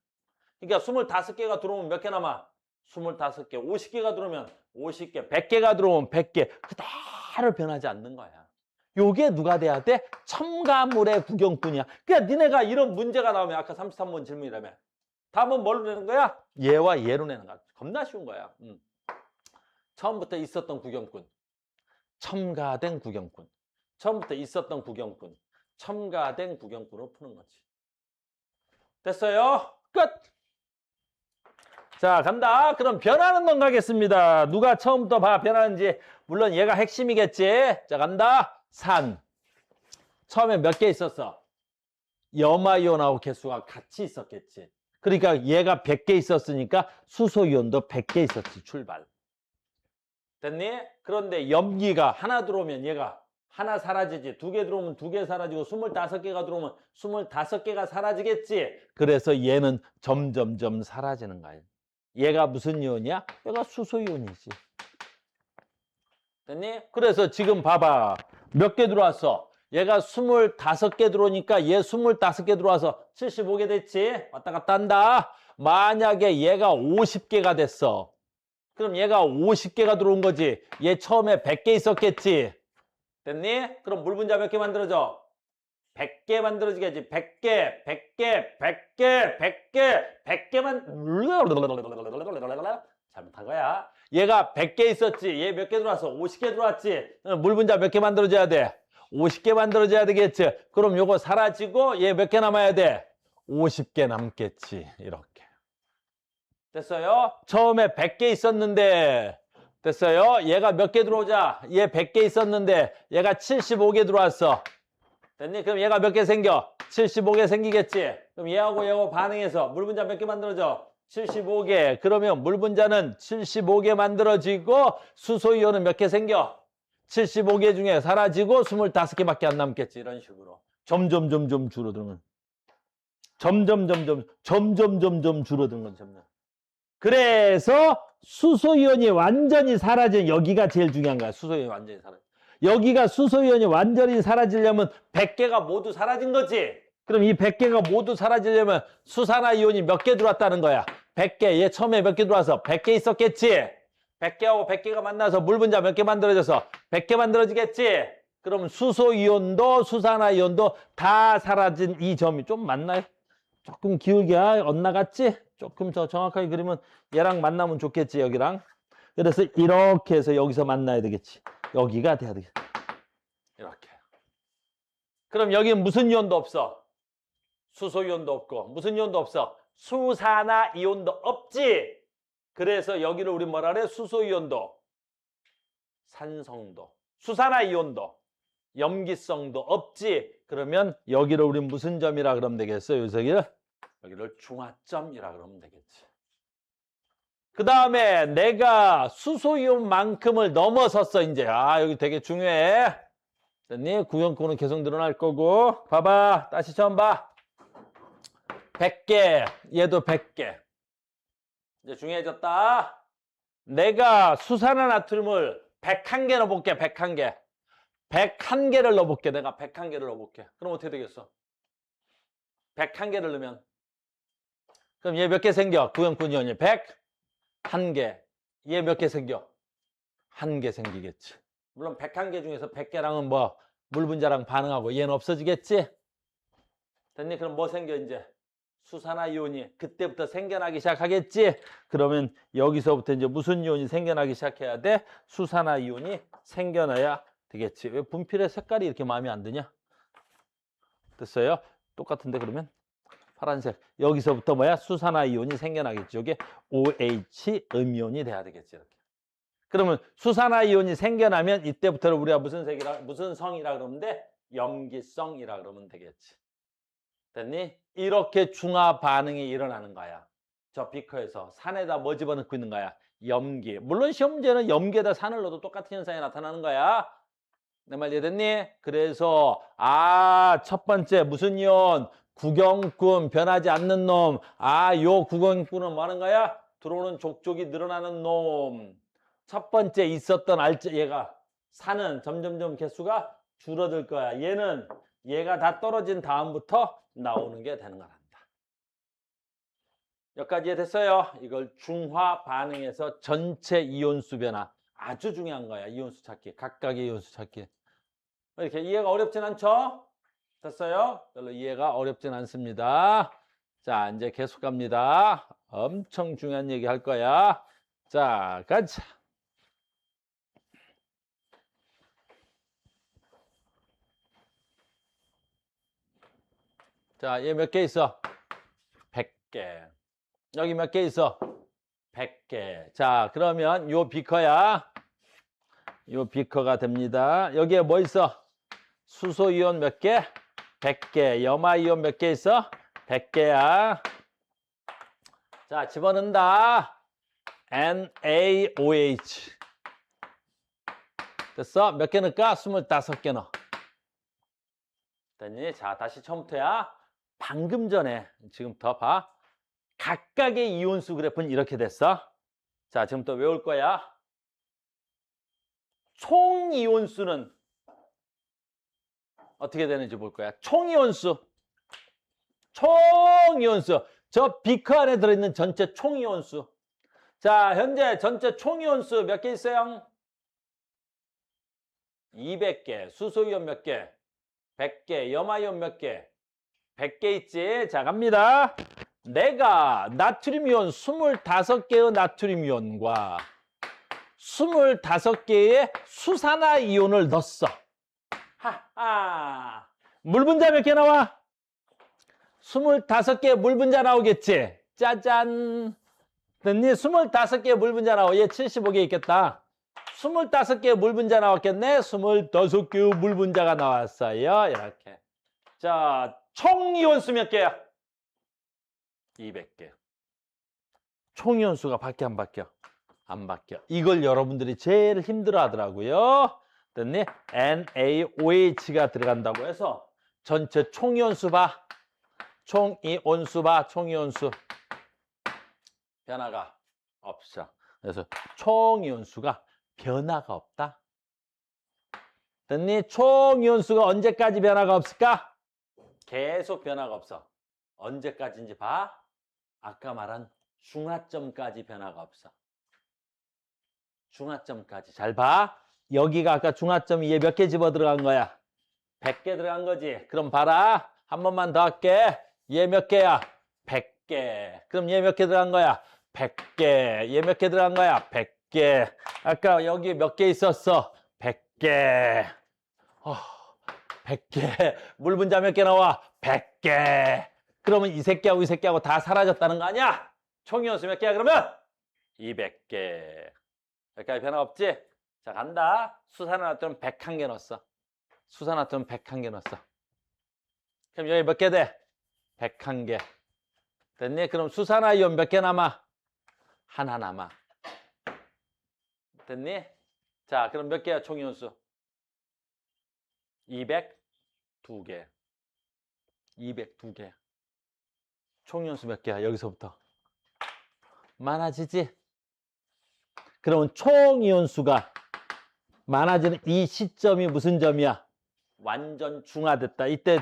그러니까 25개가 들어오면 몇 개 남아? 25개. 50개가 들어오면 50개. 100개가 들어오면 100개. 그대로 변하지 않는 거야. 요게 누가 돼야 돼? 첨가물의 구경꾼이야. 그러니까 니네가 이런 문제가 나오면 아까 33번 질문이라며. 답은 뭘로 내는 거야? 얘와 얘로 내는 거야. 겁나 쉬운 거야. 처음부터 있었던 구경꾼, 첨가된 구경꾼. 처음부터 있었던 구경꾼, 첨가된 구경꾼으로 푸는 거지. 됐어요? 끝! 자, 간다. 그럼 변하는 놈 가겠습니다. 누가 처음부터 변하는지. 물론 얘가 핵심이겠지. 자, 간다. 산. 처음에 몇 개 있었어? 염화이온하고 개수가 같이 있었겠지. 그러니까 얘가 100개 있었으니까 수소이온도 100개 있었지, 출발. 됐니? 그런데 염기가 하나 들어오면 얘가 하나 사라지지. 2개 들어오면 2개 사라지고 25개가 들어오면 25개가 사라지겠지. 그래서 얘는 점점점 사라지는 거야. 얘가 무슨 이온이야? 얘가 수소이온이지. 됐니? 그래서 지금 봐봐. 몇 개 들어왔어? 얘가 25개 들어오니까 얘 25개 들어와서 75개 됐지? 왔다 갔다 한다. 만약에 얘가 50개가 됐어. 그럼 얘가 50개가 들어온 거지. 얘 처음에 100개 있었겠지. 됐니? 그럼 물 분자 몇 개 만들어져? 100개 만들어지겠지. 100개, 100개, 100개, 100개, 100개만. 잘못한 거야. 얘가 100개 있었지. 얘 몇 개 들어왔어? 50개 들어왔지. 물 분자 몇 개 만들어져야 돼? 50개 만들어져야 되겠지. 그럼 요거 사라지고 얘 몇 개 남아야 돼? 50개 남겠지. 이렇게. 됐어요? 처음에 100개 있었는데 됐어요? 얘가 몇 개 들어오자? 얘 100개 있었는데 얘가 75개 들어왔어. 됐니? 그럼 얘가 몇 개 생겨? 75개 생기겠지? 그럼 얘하고 반응해서 물 분자 몇 개 만들어져? 75개. 그러면 물 분자는 75개 만들어지고 수소이온은 몇 개 생겨? 75개 중에 사라지고 25개밖에 안 남겠지. 이런 식으로. 점점 줄어들면. 점점 줄어드는 거죠. 점점. 그래서 수소이온이 완전히 사라진 여기가 제일 중요한 거야. 수소이온이 완전히 사라져. 여기가 수소이온이 완전히 사라지려면 100개가 모두 사라진 거지. 그럼 이 100개가 모두 사라지려면 수산화이온이 몇 개 들어왔다는 거야. 100개. 얘 처음에 몇 개 들어와서 100개 있었겠지. 100개하고 100개가 만나서 물 분자 몇 개 만들어져서 100개 만들어지겠지. 그럼 수소이온도 수산화이온도 다 사라진 이 점이 좀 맞나요? 조금 기울게 엇나갔지? 조금 더 정확하게 그리면 얘랑 만나면 좋겠지, 여기랑. 그래서 이렇게 해서 여기서 만나야 되겠지. 여기가 돼야 되겠지. 이렇게. 그럼 여기는 무슨 이온도 없어? 수소이온도 없고 무슨 이온도 없어? 수산화이온도 없지. 그래서 여기를 우리 뭐라 그래? 수소이온도, 산성도, 수산화이온도, 염기성도 없지. 그러면 여기를 우리 무슨 점이라 그러면 되겠어요? 여기를 중화점이라 그러면 되겠지. 그 다음에 내가 수소이온만큼을 넘어섰어. 이제 여기 되게 중요해. 됐니? 구형권은 계속 늘어날 거고. 봐봐. 다시 처음 봐. 100개. 얘도 100개. 이제 중요해졌다. 내가 수산화나트륨을 101개 넣어볼게. 101개. 101개를 넣어볼게. 내가 101개를 넣어볼게. 그럼 어떻게 되겠어? 101개를 넣으면 그럼 얘 몇 개 생겨? 구형권 이온이 101개. 얘 몇 개 생겨? 1개 생기겠지. 물론 101개 중에서 100개랑은 뭐 물 분자랑 반응하고 얘는 없어지겠지? 됐니? 그럼 뭐 생겨 이제? 수산화이온이 그때부터 생겨나기 시작하겠지? 그러면 여기서부터 이제 무슨 이온이 생겨나기 시작해야 돼? 수산화이온이 생겨나야 되겠지. 왜 분필의 색깔이 이렇게 마음에 안 드냐? 됐어요? 똑같은데 그러면? 파란색. 여기서부터 뭐야? 수산화이온이 생겨나겠지. 이게 OH 음이온이 돼야 되겠지. 이렇게. 그러면 수산화이온이 생겨나면 이때부터는 우리가 무슨 성이라 그러면 돼? 염기성이라 그러면 되겠지. 됐니? 이렇게 중화 반응이 일어나는 거야. 저 비커에서 산에다 뭐 집어넣고 있는 거야? 염기. 물론 시험 문제는 염기에다 산을 넣어도 똑같은 현상이 나타나는 거야. 내 말 이해됐니? 그래서 첫 번째 무슨 이온? 구경꾼, 변하지 않는 놈. 요 구경꾼은 뭐 하는 거야? 들어오는 족족이 늘어나는 놈. 첫 번째 있었던 얘가 산은 점점점 개수가 줄어들 거야. 얘가 다 떨어진 다음부터 나오는 게 되는 거란다. 여기까지 이해됐어요? 이걸 중화 반응에서 전체 이온수 변화. 아주 중요한 거야. 이온수 찾기. 각각의 이온수 찾기. 이렇게 이해가 어렵진 않죠? 됐어요? 별로 이해가 어렵진 않습니다. 자, 이제 계속 갑니다. 엄청 중요한 얘기 할 거야. 자, 가자. 자, 얘 몇 개 있어? 100개. 여기 몇 개 있어? 100개. 자, 그러면 요 비커야. 요 비커가 됩니다. 여기에 뭐 있어? 수소이온 몇 개? 100개. 염화이온 몇 개 있어? 100개야. 자, 집어넣는다. NaOH. 됐어? 몇 개 넣을까? 25개 넣어. 됐니? 자, 다시 처음부터야. 방금 전에 지금부터 봐. 각각의 이온수 그래프는 이렇게 됐어. 자, 지금부터 외울 거야. 총 이온수는 어떻게 되는지 볼 거야. 총 이온수. 저 비커 안에 들어있는 전체 총 이온수. 자, 현재 전체 총 이온수 몇 개 있어요? 200개. 수소이온 몇 개? 100개. 염화이온 몇 개? 100개 있지? 자, 갑니다. 내가 나트륨이온 25개의 나트륨이온과 25개의 수산화이온을 넣었어. 하하. 물 분자 몇 개 나와? 25개의 물 분자 나오겠지? 짜잔. 됐니? 25개의 물 분자 나와. 얘 75개 있겠다. 25개의 물 분자 나왔겠네? 25개의 물 분자가 나왔어요. 이렇게. 자, 총 이온수 몇 개야? 200개. 총 이온수가 바뀌어 안 바뀌어? 안 바뀌어. 이걸 여러분들이 제일 힘들어 하더라고요. 됐니? NaOH가 들어간다고 해서 전체 총 이온수 봐. 총이온수 봐. 총이온수. 변화가 없어. 그래서 총이온수가 변화가 없다. 됐니? 총이온수가 언제까지 변화가 없을까? 계속 변화가 없어. 언제까지인지 봐. 아까 말한 중화점까지 변화가 없어. 중화점까지. 잘 봐. 여기가 아까 중화점이 얘 몇 개 집어 들어간 거야? 100개 들어간 거지. 그럼 봐라. 한 번만 더 할게. 얘 몇 개야? 100개. 그럼 얘 몇 개 들어간 거야? 100개. 얘 몇 개 들어간 거야? 100개. 아까 여기 몇 개 있었어? 100개. 100개. 물 분자 몇 개 나와? 100개. 그러면 이 새끼하고 이 새끼하고 다 사라졌다는 거 아니야? 총이온수 몇 개야 그러면? 200개. 여기까지 변화 없지? 자, 간다. 수산화탄 101개 넣었어. 수산화탄 101개 넣었어. 그럼 여기 몇 개 돼? 101개. 됐니? 그럼 수산화이온 몇 개 남아? 하나 남아. 됐니? 자, 그럼 몇 개야 총이온수? 202개. 202개. 총이온수 몇 개야? 여기서부터. 많아지지? 그러면 총이온수가 많아지는 이 시점이 무슨 점이야? 완전 중화됐다. 이때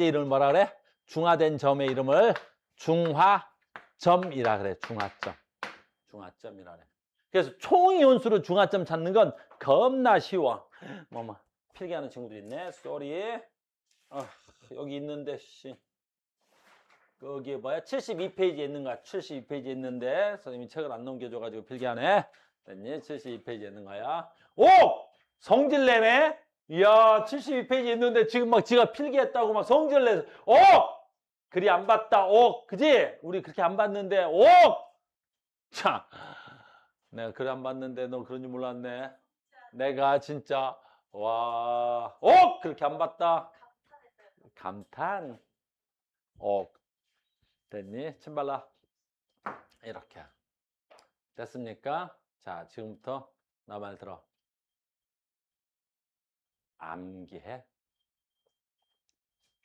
이름을 뭐라 그래? 중화된 점의 이름을 중화점이라 그래. 중화점. 중화점이라 그래. 그래서 총이온수로 중화점 찾는 건 겁나 쉬워. 필기하는 친구들 있네. 쏘리. 여기 있는데 씨. 거기 뭐야? 72페이지에 있는 거야. 72페이지에 있는데 선생님이 책을 안 넘겨줘가지고 필기하네. 됐니? 72페이지에 있는 거야. 오! 성질내네? 이야, 72페이지에 있는데 지금 막 지가 필기했다고 막 성질내서 오! 글이 안 봤다. 오! 그지? 우리 그렇게 안 봤는데 오! 참, 내가 글 안 봤는데 너 그런 줄 몰랐네. 내가 진짜 와, 오! 그렇게 안 봤다. 감탄. 오. 됐니? 침 발라. 이렇게. 됐습니까? 자, 지금부터 나 말 들어. 암기해.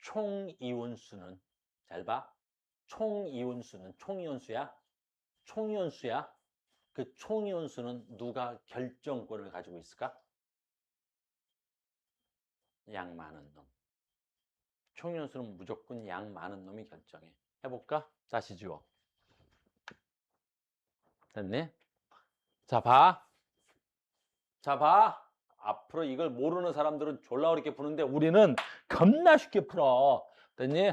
총이온수는, 잘 봐. 총이온수는, 총이온수야. 총이온수야. 그 총이온수는 누가 결정권을 가지고 있을까? 양 많은 놈. 총이온수는 무조건 양 많은 놈이 결정해. 해볼까? 다시 지워. 됐니? 자, 봐. 자, 봐. 앞으로 이걸 모르는 사람들은 졸라 어렵게 푸는데 우리는 겁나 쉽게 풀어. 됐니?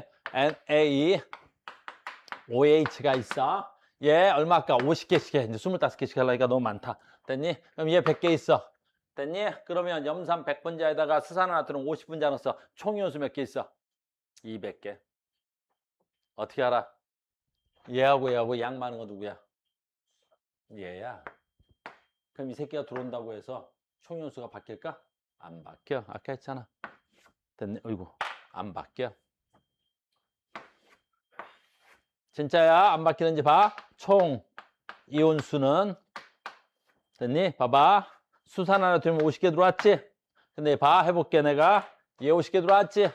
NaOH가 있어. 얘 얼마 아까 50개씩 해. 이제 25개씩 하려니까 너무 많다. 됐니? 그럼 얘 100개 있어. 됐니? 그러면 염산 100분자에다가 수산화탄은 50분자 넣었어. 총이온수 몇 개 있어? 200개. 어떻게 알아? 얘하고 양 많은 거 누구야? 얘야. 그럼 이 새끼가 들어온다고 해서 총이온수가 바뀔까? 안 바뀌어. 아까 했잖아. 됐네. 어이구. 안 바뀌어. 진짜야? 안 바뀌는지 봐. 총 이온수는 됐니? 봐봐. 수산 하나 들면 50개 들어왔지? 근데 봐. 해볼게 내가. 얘 50개 들어왔지?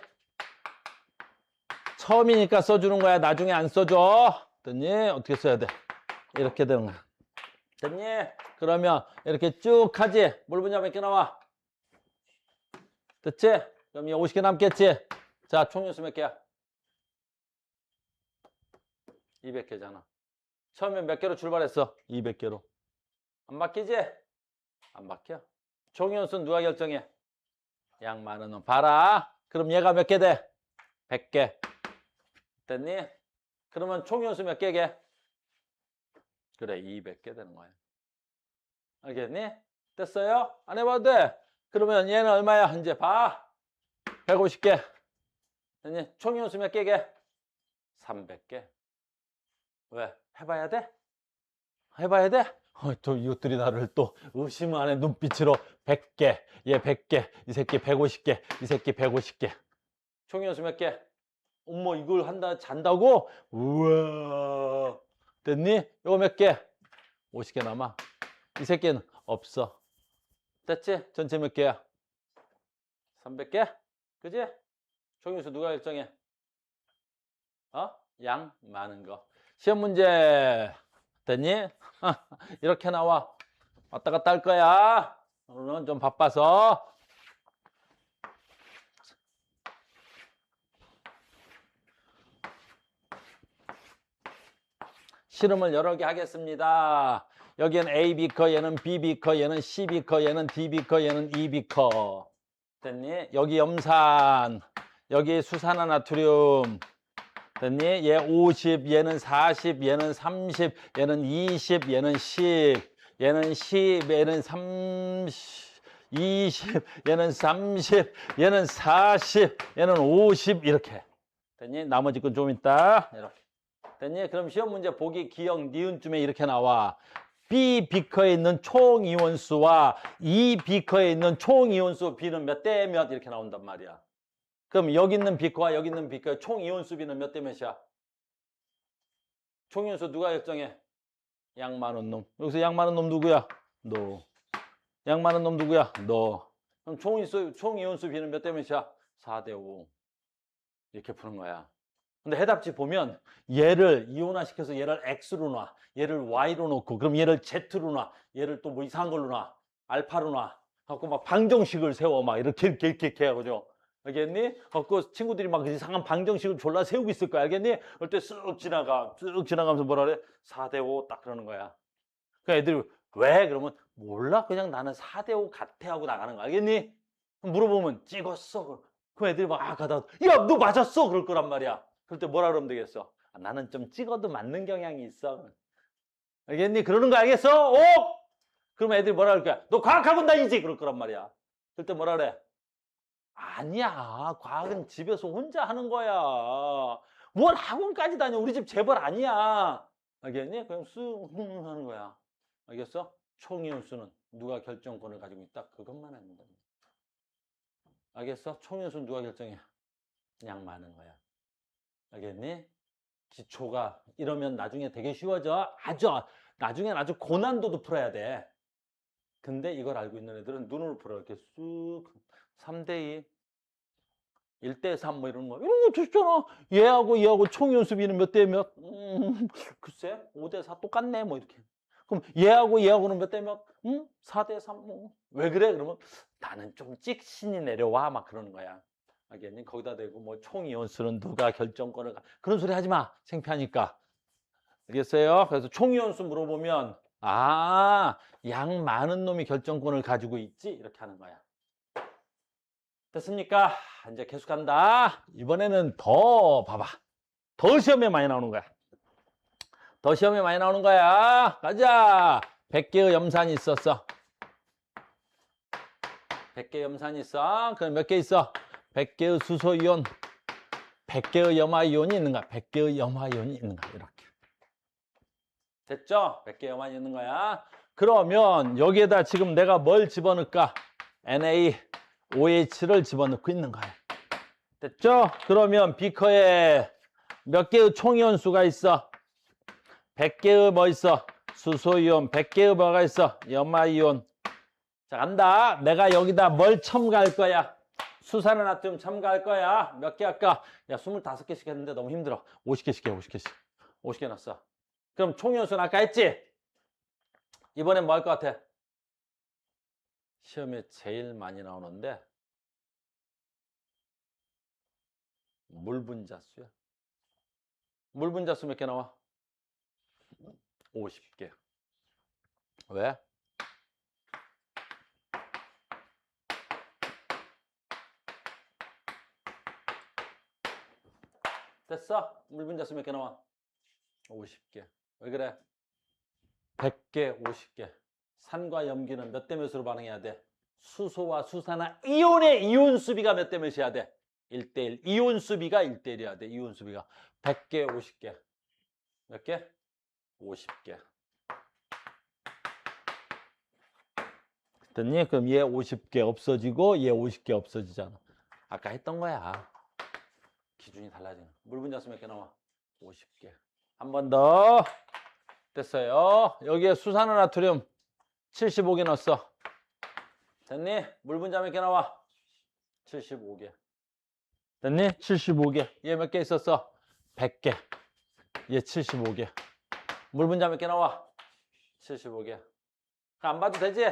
처음이니까 써주는 거야. 나중에 안 써줘. 됐니? 어떻게 써야 돼? 이렇게 되는 거야. 됐니? 그러면 이렇게 쭉 하지? 물 분자 몇 개 나와? 됐지? 그럼 얘 50개 남겠지? 자, 총이온수 몇 개야? 200개잖아. 처음에 몇 개로 출발했어? 200개로. 안 바뀌지? 안 바뀌어. 총이온수는 누가 결정해? 양 많은 놈. 봐라. 그럼 얘가 몇 개 돼? 100개. 됐니? 그러면 총이온수 몇 개게? 그래, 200개 되는 거야. 알겠니? 됐어요? 안 해봐도 돼. 그러면 얘는 얼마야? 이제 봐. 150개. 됐니? 총이온수 몇 개게? 300개. 왜? 해봐야 돼? 해봐야 돼? 또 이것들이 나를 또 의심하는 눈빛으로 100개, 얘 100개, 이 새끼 150개, 이 새끼 150개. 총이온수 몇 개? 어머, 이걸 잔다고? 우와. 됐니? 이거 몇 개? 50개 남아. 이 새끼는 없어. 됐지? 전체 몇 개야? 300개? 그지? 총이온수 누가 결정해? 양 많은 거. 시험 문제 됐니? 이렇게 나와. 왔다 갔다 할 거야. 오늘은 좀 바빠서. 실험을 여러 개 하겠습니다. 여기는 A 비커, 얘는 B 비커, 얘는 C 비커, 얘는 D 비커, 얘는 E 비커. 됐니? 여기 염산, 여기 수산화나트륨. 됐니? 얘 50, 얘는 40, 얘는 30, 얘는 20, 얘는 10, 얘는 10, 얘는 30, 20, 얘는 30, 얘는 40, 얘는 50 이렇게. 됐니? 나머지 건 좀 있다. 이렇게. 됐니? 그럼 시험 문제 보기 기억 니은쯤에 이렇게 나와. B 비커에 있는 총 이온수와 E 비커에 있는 총 이온수 B는 몇 대 몇 이렇게 나온단 말이야. 그럼 여기 있는 비커와 여기 있는 비커의 총 이온수 B는 몇 대 몇이야? 총 이온수 누가 결정해? 양 많은 놈. 여기서 양 많은 놈 누구야? 너. 양 많은 놈 누구야? 너. 그럼 총 이온수 B는 몇 대 몇이야? 4대 5. 이렇게 푸는 거야. 근데 해답지 보면 얘를 이온화시켜서 얘를 X로 놔. 얘를 Y로 놓고 그럼 얘를 Z로 놔. 얘를 또 뭐 이상한 걸로 놔. 알파로 놔. 갖고 막 방정식을 세워. 막 이렇게 해가지고. 알겠니? 갖고 친구들이 막 이상한 방정식을 졸라 세우고 있을 거야. 알겠니? 그럴 때 쓱 지나가면서 뭐라 그래? 4대 5 딱 그러는 거야. 그 애들이 왜? 그러면 몰라. 그냥 나는 4대 5 같아 하고 나가는 거야. 알겠니? 물어보면 찍었어. 그 애들이 막 가다가 야, 너 맞았어. 그럴 거란 말이야. 그럴 때 뭐라 그러면 되겠어? 나는 좀 찍어도 맞는 경향이 있어. 알겠니? 그러는 거 알겠어? 오! 그러면 애들이 뭐라 그럴 거야? 너 과학학원 다니지? 그럴 거란 말이야. 그럴 때 뭐라 그래? 아니야. 과학은 집에서 혼자 하는 거야. 뭘 학원까지 다녀. 우리 집 재벌 아니야. 알겠니? 그냥 쓱 하는 거야. 알겠어? 총이온수는 누가 결정권을 가지고 있다? 그것만 하는 거야. 알겠어? 총이온수는 누가 결정해? 그냥 많은 거야. 알겠니? 기초가 이러면 나중에 되게 쉬워져. 나중엔 아주 고난도도 풀어야 돼. 근데 이걸 알고 있는 애들은 눈으로 풀어. 이렇게 쑥 3대2 1대3 뭐 이런 거 됐잖아. 얘하고 총 연습비는 몇 대 몇? 글쎄 5대4 똑같네 뭐 이렇게. 그럼 얘하고는 몇 대 몇? 4대3 뭐. 왜 그래? 그러면 나는 좀 찍신이 내려와 막 그러는 거야. 알겠니? 거기다 대고 뭐 총 이온수는 누가 결정권을 그런 소리 하지 마. 창피하니까. 알겠어요? 그래서 총 이온수 물어보면 양 많은 놈이 결정권을 가지고 있지 이렇게 하는 거야. 됐습니까? 이제 계속한다. 이번에는 더 봐봐. 더 시험에 많이 나오는 거야. 더 시험에 많이 나오는 거야. 가자. 100개의 염산이 있었어. 100개의 염산이 있어. 그럼 몇 개 있어? 100개의 수소이온, 100개의 염화이온이 있는가? 100개의 염화이온이 있는가? 이렇게. 됐죠? 100개 염화이온이 있는 거야. 그러면 여기에다 지금 내가 뭘 집어넣을까? NaOH를 집어넣고 있는 거야. 됐죠? 그러면 비커에 몇 개의 총이온수가 있어? 100개의 뭐 있어? 수소이온. 100개의 뭐가 있어? 염화이온. 자, 간다. 내가 여기다 뭘 첨가할 거야? 수산화나트륨 첨가할 거야. 몇 개 할까? 야, 25개씩 했는데 너무 힘들어. 50개씩 해, 50개씩. 50개 넣었어. 그럼 총이온수는 아까 했지? 이번엔 뭐 할 것 같아? 시험에 제일 많이 나오는데 물분자수야. 물분자수 몇 개 나와? 50개. 왜? 됐어? 물분자수 몇 개 나와? 50개. 왜 그래? 100개, 50개. 산과 염기는 몇 대 몇으로 반응해야 돼? 수소와 수산화 이온의 이온 수비가 몇 대 몇이어야 돼? 1대1. 이온 수비가 1대1이어야 돼. 이온 수비가. 100개, 50개. 몇 개? 50개. 됐니? 그럼 얘 50개 없어지고 얘 50개 없어지잖아. 아까 했던 거야. 기준이 달라지는. 물분자수 몇 개 나와? 50개. 한 번 더. 됐어요. 여기에 수산화나트륨 75개 넣었어. 됐니? 물분자 몇 개 나와? 75개. 됐니? 75개. 얘 몇 개 있었어? 100개. 얘 75개. 물 분자 몇 개 나와? 75개. 안 봐도 되지?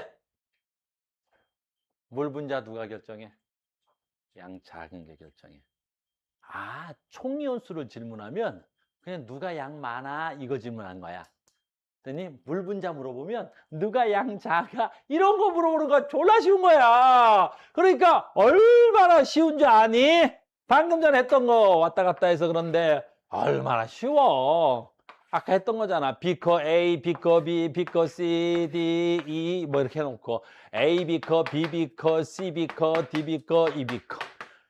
물 분자 누가 결정해? 양 작은 게 결정해. 아, 총 이온수를 질문하면 그냥 누가 양 많아 이거 질문한 거야. 그랬더니 물 분자 물어보면 누가 양 작아 이런 거 물어보는 거 졸라 쉬운 거야. 그러니까 얼마나 쉬운 줄 아니? 방금 전에 했던 거 왔다 갔다 해서 그런데 얼마나 쉬워. 아까 했던 거잖아. 비커 A, 비커 B, 비커 C, D, E 뭐 이렇게 해놓고 A 비커, B 비커, C 비커, D 비커, E 비커.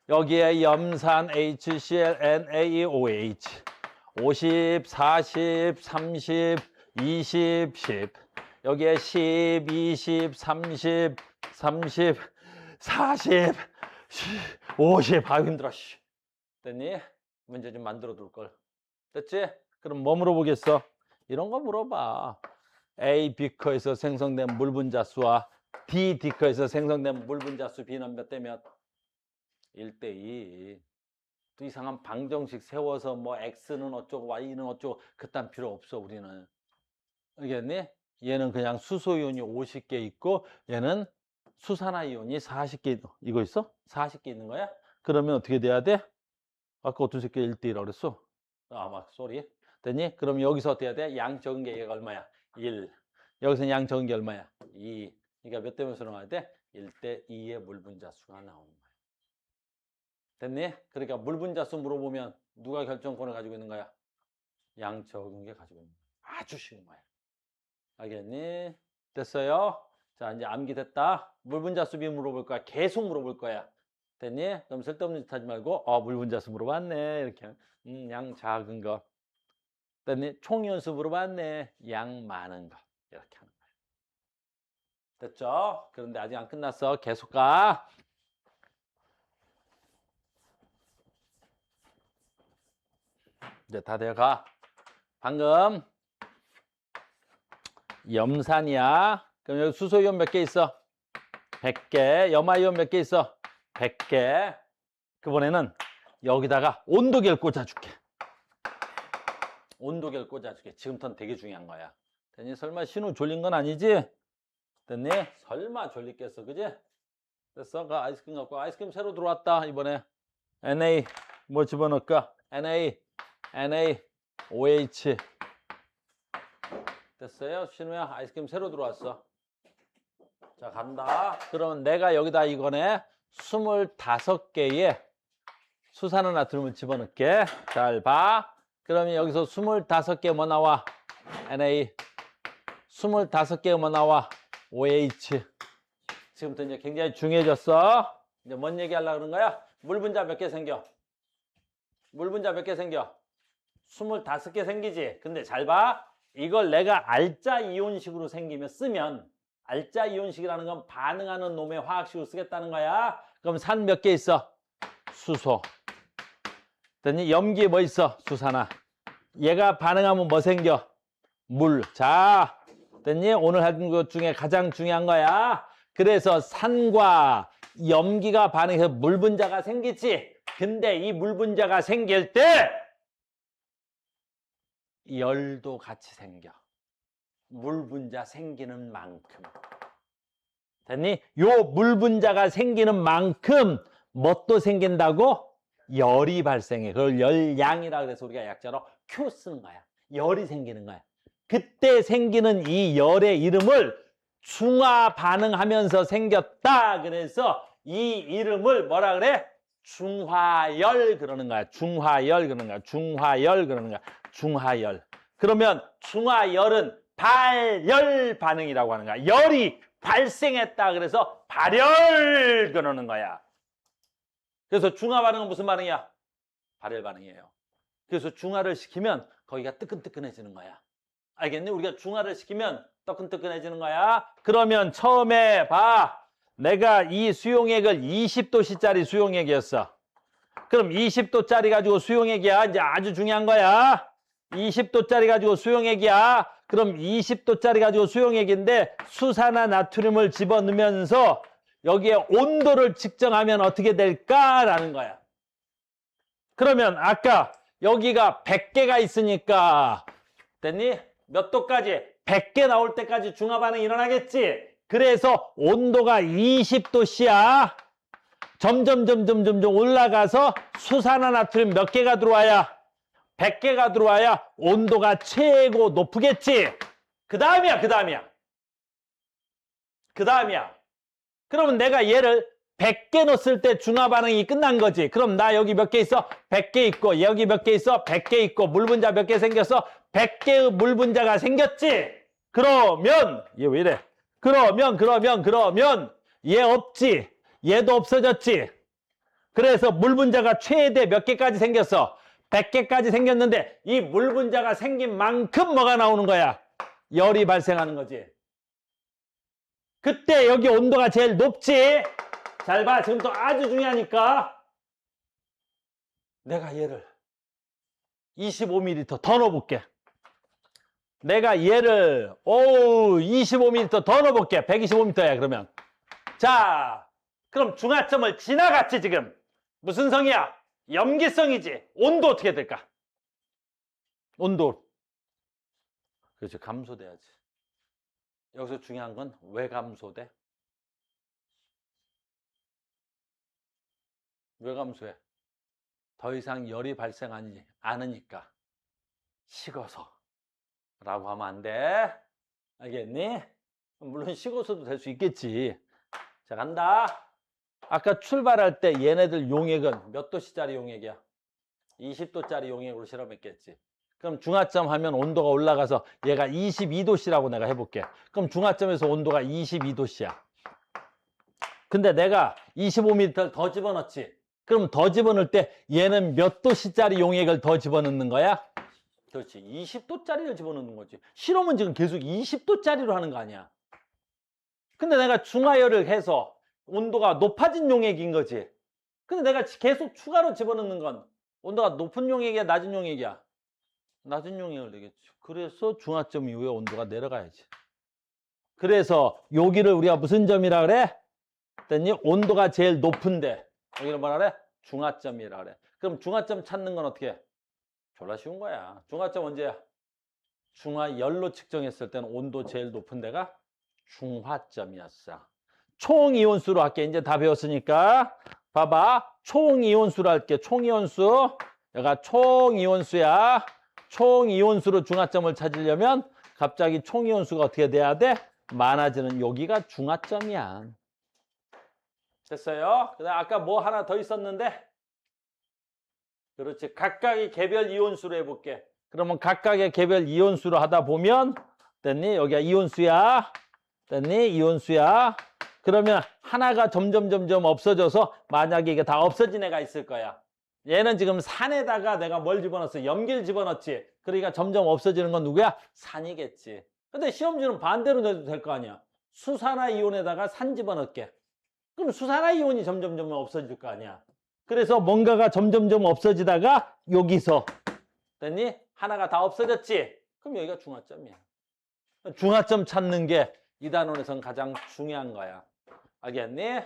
여기에 염산 HCl, NaOH 50, 40, 30, 20, 10 여기에 10, 20, 30, 30, 40, 50 아유 힘들어. 됐니? 문제 좀 만들어 둘 걸. 됐지? 그럼 뭐 물어보겠어? 이런 거 물어봐. A 비커에서 생성된 물 분자수와 D 비커에서 생성된 물 분자수 B는 몇 대 몇? 1대2. 또 이상한 방정식 세워서 뭐 X는 어쩌고 Y는 어쩌고 그딴 필요 없어 우리는. 알겠니? 얘는 그냥 수소이온이 50개 있고 얘는 수산화이온이 40개 이거 있어? 40개 있는 거야? 그러면 어떻게 돼야 돼? 아까 어떤 새끼 1대1이라고 그랬어? 아, 막 쏘리. 됐니? 그럼 여기서 어떻게 해야 돼? 양 적은 게 얘가 얼마야? 1. 여기서는 양 적은 게 얼마야? 2. 그러니까 몇 대 몇으로 나와야 돼? 1대2의 물 분자수가 나오는 거야. 됐니? 그러니까 물 분자수 물어보면 누가 결정권을 가지고 있는 거야? 양 적은 게 가지고 있는 거야. 아주 쉬운 거야. 알겠니? 됐어요? 자, 이제 암기 됐다. 물 분자수 B 물어볼 거야. 계속 물어볼 거야. 됐니? 그럼 쓸데없는 짓 하지 말고 물 분자수 물어봤네. 이렇게. 양 작은 거. 됐니? 총이온수 물어봤네. 양 많은 거. 이렇게 하는 거야. 됐죠? 그런데 아직 안 끝났어. 계속 가. 이제 다 되어가. 방금 염산이야. 그럼 여기 수소이온 몇 개 있어? 100개. 염화이온 몇 개 있어? 100개. 그번에는 여기다가 온도계를 꽂아줄게. 온도계를 꽂아줄게. 지금부터는 되게 중요한 거야. 됐니? 설마 신우 졸린 건 아니지? 됐니? 설마 졸리겠어. 그지? 됐어? 가 아이스크림 갖고. 아이스크림 새로 들어왔다. 이번에. Na 뭐 집어넣을까? Na OH. 됐어요? 신우야, 아이스크림 새로 들어왔어. 자, 간다. 그러면 내가 여기다 이거네 25개의 수산화나트륨을 집어넣을게. 잘 봐. 그러면 여기서 25개 뭐 나와? Na. 25개 뭐 나와? OH. 지금부터 이제 굉장히 중요해졌어. 이제 뭔 얘기 하려고 그런 거야? 물 분자 몇 개 생겨? 물 분자 몇 개 생겨? 25개 생기지. 근데 잘 봐. 이걸 내가 알짜 이온식으로 쓰면 알짜 이온식이라는 건 반응하는 놈의 화학식으로 쓰겠다는 거야. 그럼 산 몇 개 있어? 수소. 됐니? 염기에 뭐 있어? 수산화. 얘가 반응하면 뭐 생겨? 물. 자, 됐니? 오늘 한 것 중에 가장 중요한 거야. 그래서 산과 염기가 반응해서 물 분자가 생기지. 근데 이 물 분자가 생길 때 열도 같이 생겨. 물 분자 생기는 만큼. 됐니? 요 물 분자가 생기는 만큼 뭣도 생긴다고? 열이 발생해. 그걸 열양이라 그래서 우리가 약자로 Q 쓰는 거야. 열이 생기는 거야. 그때 생기는 이 열의 이름을 중화 반응하면서 생겼다. 그래서 이 이름을 뭐라 그래? 중화열 그러는 거야. 중화열 그러는 거야. 중화열 그러는 거야. 중화열. 그러면 중화열은 발열 반응이라고 하는 거야. 열이 발생했다. 그래서 발열 그러는 거야. 그래서 중화 반응은 무슨 반응이야? 발열 반응이에요. 그래서 중화를 시키면 거기가 뜨끈뜨끈해지는 거야. 알겠니? 우리가 중화를 시키면 뜨끈뜨끈해지는 거야. 그러면 처음에 봐. 내가 이 수용액을 20도씨짜리 수용액이었어. 그럼 20도짜리 가지고 수용액이야. 이제 아주 중요한 거야. 20도짜리 가지고 수용액이야. 그럼 20도짜리 가지고 수용액인데 수산화 나트륨을 집어넣으면서 여기에 온도를 측정하면 어떻게 될까라는 거야. 그러면 아까 여기가 100개가 있으니까 됐니? 몇 도까지? 100개 나올 때까지 중화 반응이 일어나겠지? 그래서 온도가 20도씨야. 점점 올라가서 수산화나트륨 몇 개가 들어와야? 100개가 들어와야 온도가 최고 높겠지? 그 다음이야. 그러면 내가 얘를 100개 넣었을 때 중화 반응이 끝난 거지. 그럼 나 여기 몇 개 있어? 100개 있고, 여기 몇 개 있어? 100개 있고, 물 분자 몇 개 생겼어? 100개의 물 분자가 생겼지? 그러면, 얘 왜 이래? 그러면, 얘 없지? 얘도 없어졌지? 그래서 물 분자가 최대 몇 개까지 생겼어? 100개까지 생겼는데, 이 물 분자가 생긴 만큼 뭐가 나오는 거야? 열이 발생하는 거지. 그때 여기 온도가 제일 높지? 잘 봐. 지금 또 아주 중요하니까. 내가 얘를 25ml 더 넣어볼게. 내가 얘를 25ml 더 넣어볼게. 125m야 그러면. 자, 그럼 중화점을 지나갔지 지금. 무슨 성이야? 염기성이지. 온도 어떻게 될까? 온도. 그렇지. 감소돼야지. 여기서 중요한 건 왜 감소돼? 왜 감소해? 더 이상 열이 발생하지 않으니까. 식어서 라고 하면 안 돼. 알겠니? 물론 식어서도 될 수 있겠지. 자, 간다. 아까 출발할 때 얘네들 용액은 몇 도씨짜리 용액이야? 20도짜리 용액으로 실험했겠지. 그럼 중화점 하면 온도가 올라가서 얘가 22도씨라고 내가 해볼게. 그럼 중화점에서 온도가 22도씨야. 근데 내가 25ml 더 집어넣지. 그럼 더 집어넣을 때 얘는 몇 도씨짜리 용액을 더 집어넣는 거야? 그렇지. 20도짜리를 집어넣는 거지. 실험은 지금 계속 20도짜리로 하는 거 아니야. 근데 내가 중화열을 해서 온도가 높아진 용액인 거지. 근데 내가 계속 추가로 집어넣는 건 온도가 높은 용액이야, 낮은 용액이야? 낮은 용액을 내겠지. 그래서 중화점 이후에 온도가 내려가야지. 그래서 여기를 우리가 무슨 점이라 그래? 그랬더니 온도가 제일 높은데 여기를 뭐라 그래? 중화점이라 그래. 그럼 중화점 찾는 건 어떻게 해? 졸라 쉬운 거야. 중화점 언제야? 중화열로 측정했을 때는 온도 제일 높은 데가 중화점이었어. 총이온수로 할게. 이제 다 배웠으니까. 봐봐. 총이온수로 할게. 총이온수. 여기가 총이온수야. 총이온수로 중화점을 찾으려면 갑자기 총이온수가 어떻게 돼야 돼? 많아지는 여기가 중화점이야. 됐어요? 그다음 아까 뭐 하나 더 있었는데? 그렇지. 각각의 개별 이온수로 해볼게. 그러면 각각의 개별 이온수로 하다 보면 됐니? 여기가 이온수야. 됐니? 이온수야. 그러면 하나가 점점 없어져서 만약에 이게 다 없어진 애가 있을 거야. 얘는 지금 산에다가 내가 뭘 집어넣었어? 염기를 집어넣었지. 그러니까 점점 없어지는 건 누구야? 산이겠지. 근데 시험지는 반대로 내도 될 거 아니야. 수산화 이온에다가 산 집어넣게. 그럼 수산화 이온이 점점 없어질 거 아니야. 그래서 뭔가가 점점 없어지다가 여기서 됐니? 하나가 다 없어졌지? 그럼 여기가 중화점이야. 중화점 찾는 게 이 단원에선 가장 중요한 거야. 알겠니?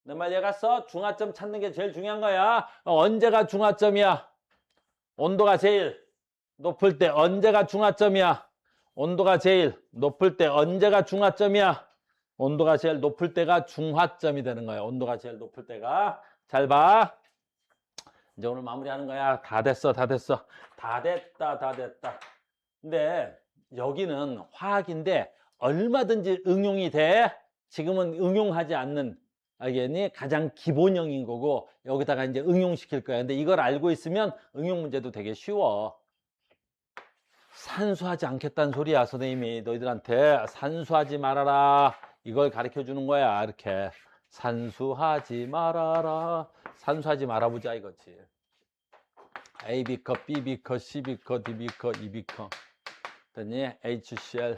내 말 이해갔어? 중화점 찾는 게 제일 중요한 거야. 언제가 중화점이야? 온도가 제일 높을 때 언제가 중화점이야? 온도가 제일 높을 때 언제가 중화점이야? 온도가 제일 높을 때가 중화점이 되는 거야. 온도가 제일 높을 때가. 잘 봐. 이제 오늘 마무리하는 거야. 다 됐어. 다 됐다. 근데 여기는 화학인데 얼마든지 응용이 돼. 지금은 응용하지 않는, 알겠니? 가장 기본형인 거고 여기다가 이제 응용시킬 거야. 근데 이걸 알고 있으면 응용 문제도 되게 쉬워. 산수하지 않겠다는 소리야. 선생님이 너희들한테 산수하지 말아라. 이걸 가르쳐 주는 거야. 이렇게. 산수하지 말아라. 산수하지 말아보자 이거지. A비커, B비커, C비커, D비커, E비커. 됐니? HCl,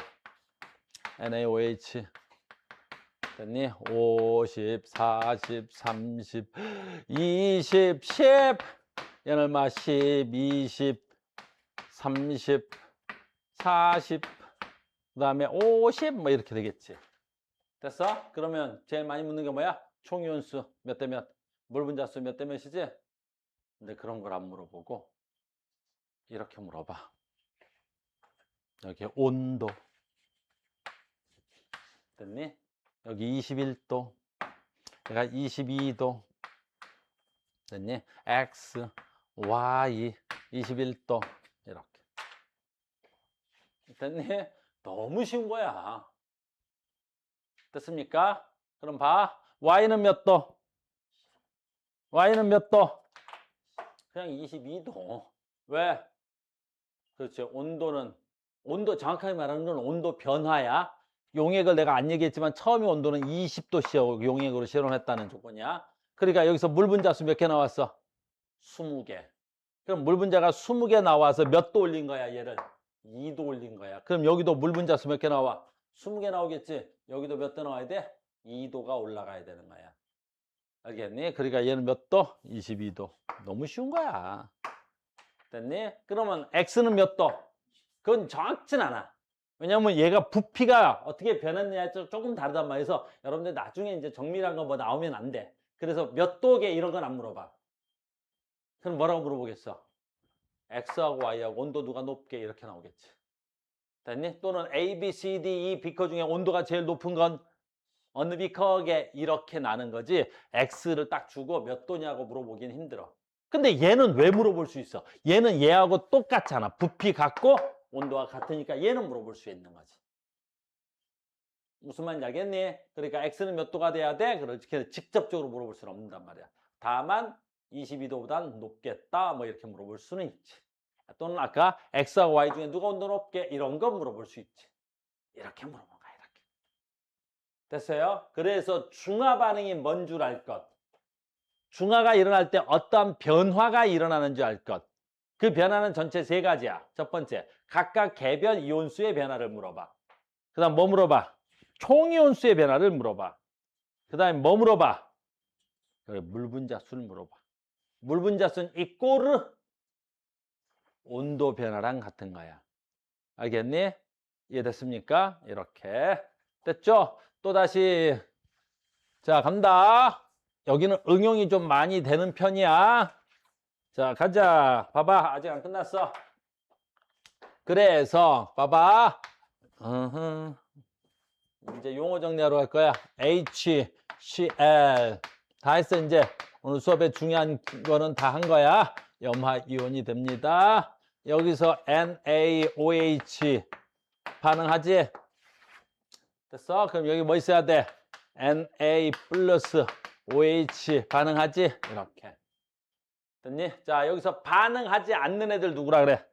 NaOH. 됐니? 50, 40, 30, 20, 10. 얘는 얼마? 10, 20, 30, 40. 그 다음에 50. 뭐 이렇게 되겠지. 됐어? 그러면 제일 많이 묻는 게 뭐야? 총이온수 몇 대 몇? 물 분자수 몇 대 몇이지? 근데 그런 걸 안 물어보고 이렇게 물어봐. 여기 온도. 됐니? 여기 21도. 얘가 22도. 됐니? X, Y, 21도. 이렇게. 됐니? 너무 쉬운 거야. 됐습니까? 그럼 봐. Y는 몇 도? Y는 몇 도? 그냥 22도. 왜? 그렇지. 온도 정확하게 말하는 건 온도 변화야. 용액을 내가 안 얘기했지만 처음에 온도는 20도 용액으로 실험했다는 조건이야. 그러니까 여기서 물 분자수 몇 개 나왔어? 20개. 그럼 물 분자가 20개 나와서 몇 도 올린 거야, 얘를? 2도 올린 거야. 그럼 여기도 물 분자수 몇 개 나와? 20개 나오겠지? 여기도 몇 도 나와야 돼? 2도가 올라가야 되는 거야. 알겠니? 그러니까 얘는 몇 도? 22도. 너무 쉬운 거야. 됐니? 그러면 X는 몇 도? 그건 정확진 않아. 왜냐면 얘가 부피가 어떻게 변했느냐에 조금 다르단 말이어서 여러분들 나중에 이제 정밀한 거 뭐 나오면 안 돼. 그래서 몇 도게 이런 건 안 물어봐. 그럼 뭐라고 물어보겠어? X하고 Y하고 온도 누가 높게 이렇게 나오겠지. 됐니? 또는 A, B, C, D, E 비커 중에 온도가 제일 높은 건 어느 비커게 이렇게 나는 거지. X를 딱 주고 몇 도냐고 물어보긴 힘들어. 근데 얘는 왜 물어볼 수 있어? 얘는 얘하고 똑같잖아. 부피 같고 온도가 같으니까 얘는 물어볼 수 있는 거지. 무슨 말인지 알겠니? 그러니까 X는 몇 도가 돼야 돼? 그렇게 직접적으로 물어볼 수는 없는단 말이야. 다만 22도보단 높겠다 뭐 이렇게 물어볼 수는 있지. 또는 아까 X하고 Y 중에 누가 온도 높게 이런 거 물어볼 수 있지. 이렇게 물어보는 거야. 이렇게. 됐어요? 그래서 중화 반응이 뭔 줄 알 것. 중화가 일어날 때 어떠한 변화가 일어나는 줄 알 것. 그 변화는 전체 세 가지야. 첫 번째, 각각 개별 이온수의 변화를 물어봐. 그 다음 뭐 물어봐? 총이온수의 변화를 물어봐. 그 다음에 뭐 물어봐? 그래, 물분자수를 물어봐. 물분자수는 이꼬르 온도 변화랑 같은 거야. 알겠니? 이해됐습니까? 이렇게. 됐죠? 또다시. 자, 간다. 여기는 응용이 좀 많이 되는 편이야. 자, 가자. 봐봐. 아직 안 끝났어. 그래서 봐봐. 이제 용어 정리하러 갈 거야. HCl. 다 했어, 이제. 오늘 수업에 중요한 거는 다 한 거야. 염화이온이 됩니다. 여기서 NaOH 반응하지? 됐어? 그럼 여기 뭐 있어야 돼? Na 플러스 OH 반응하지? 이렇게. 됐니? 자, 여기서 반응하지 않는 애들 누구라 그래?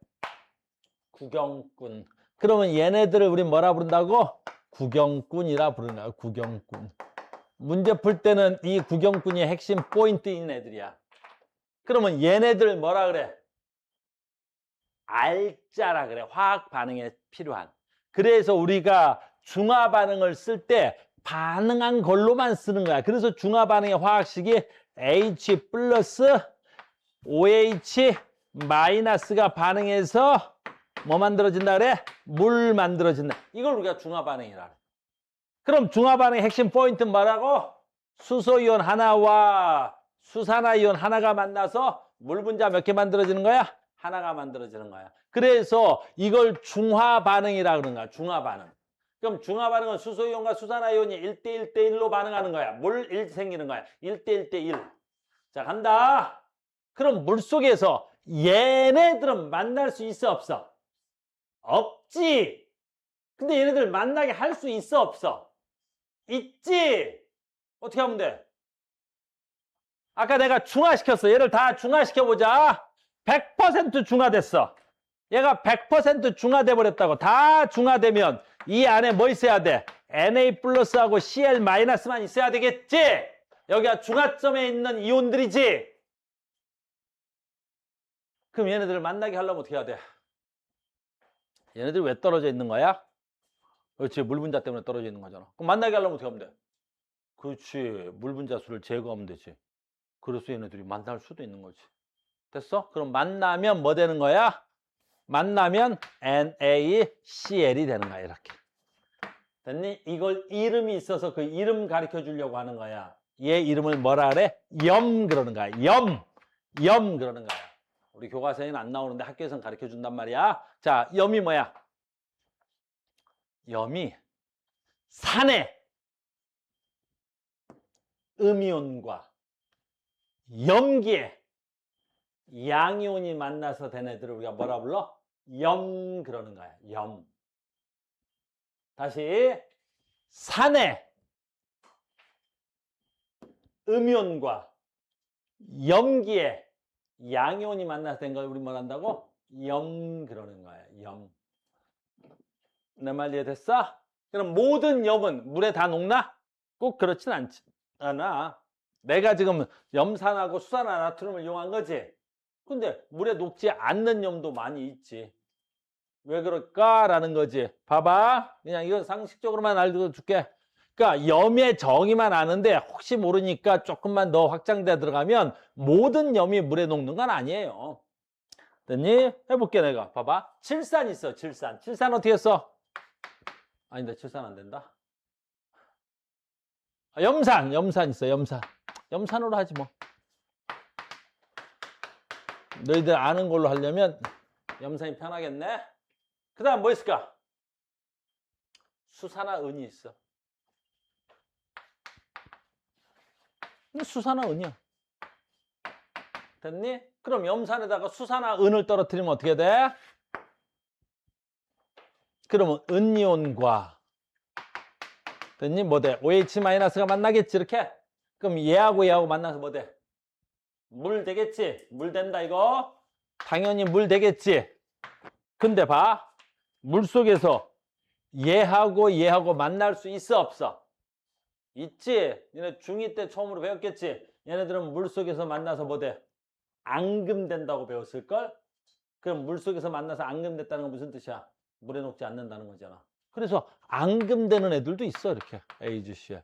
구경꾼. 그러면 얘네들을 우리 뭐라 부른다고? 구경꾼이라 부르는 거야. 구경꾼. 문제 풀 때는 이 구경꾼이 핵심 포인트인 애들이야. 그러면 얘네들 뭐라 그래? 알자라 그래. 화학 반응에 필요한. 그래서 우리가 중화 반응을 쓸 때 반응한 걸로만 쓰는 거야. 그래서 중화 반응의 화학식이 H 플러스 OH 마이너스가 반응해서 뭐 만들어진다 그래? 물 만들어진다. 이걸 우리가 중화 반응이라 그래. 그럼 중화 반응의 핵심 포인트는 뭐라고? 수소이온 하나와 수산화이온 하나가 만나서 물 분자 몇 개 만들어지는 거야? 하나가 만들어지는 거야. 그래서 이걸 중화 반응이라 그러는 거야. 중화 반응. 그럼 중화 반응은 수소이온과 수산화이온이 1대 1대1로 반응하는 거야. 물 1 생기는 거야. 1대 1대1. 자, 간다. 그럼 물 속에서 얘네들은 만날 수 있어, 없어? 없지. 근데 얘네들 만나게 할 수 있어, 없어? 있지. 어떻게 하면 돼? 아까 내가 중화시켰어. 얘를 다 중화시켜보자. 100% 중화됐어. 얘가 100% 중화돼 버렸다고. 다 중화되면 이 안에 뭐 있어야 돼? Na 플러스하고 Cl 마이너스만 있어야 되겠지? 여기가 중화점에 있는 이온들이지? 그럼 얘네들을 만나게 하려면 어떻게 해야 돼? 얘네들이 왜 떨어져 있는 거야? 그렇지. 물 분자 때문에 떨어져 있는 거잖아. 그럼 만나게 하려면 어떻게 하면 돼? 그렇지. 물 분자 수를 제거하면 되지. 그래서 얘네들이 만날 수도 있는 거지. 됐어? 그럼 만나면 뭐 되는 거야? 만나면 NaCl이 되는 거야. 이렇게. 됐니? 이걸 이름이 있어서 그 이름 가르쳐 주려고 하는 거야. 얘 이름을 뭐라 그래? 염 그러는 거야. 염 그러는 거야. 우리 교과서에는 안 나오는데 학교에서는 가르쳐 준단 말이야. 자, 염이 뭐야? 염이 산의 음이온과 염기의 양이온이 만나서 된 애들을 우리가 뭐라 불러? 염 그러는 거야. 염. 다시 산의 음이온과 염기의 양이온이 만나서 된 걸 우리 뭘 한다고? 염 그러는 거야. 염. 내 말 이해됐어? 그럼 모든 염은 물에 다 녹나? 꼭 그렇진 않아. 내가 지금 염산하고 수산화 나트륨을 이용한 거지. 근데 물에 녹지 않는 염도 많이 있지. 왜 그럴까라는 거지. 봐봐. 그냥 이거 상식적으로만 알려줄게. 그러니까 염의 정의만 아는데 혹시 모르니까 조금만 더 확장돼 들어가면 모든 염이 물에 녹는 건 아니에요. 됐니? 해볼게 내가. 봐봐. 칠산 있어. 칠산. 칠산 어떻게 써? 아닌데 칠산 안 된다. 염산. 염산 있어. 염산. 염산으로 하지 뭐. 너희들 아는 걸로 하려면 염산이 편하겠네. 그 다음 뭐 있을까? 수산화 은이 있어. 수산화 은이야. 됐니? 그럼 염산에다가 수산화 은을 떨어뜨리면 어떻게 돼? 그러면 은이온과 됐니? 뭐 돼? OH-가 만나겠지 이렇게? 그럼 얘하고 만나서 뭐 돼? 물 되겠지? 물 된다 이거? 당연히 물 되겠지? 근데 봐. 물속에서 얘하고 만날 수 있어 없어? 있지? 얘네 중2 때 처음으로 배웠겠지? 얘네들은 물속에서 만나서 뭐 돼? 앙금된다고 배웠을걸? 그럼 물속에서 만나서 앙금됐다는 건 무슨 뜻이야? 물에 녹지 않는다는 거잖아. 그래서 앙금되는 애들도 있어 이렇게 A주시에.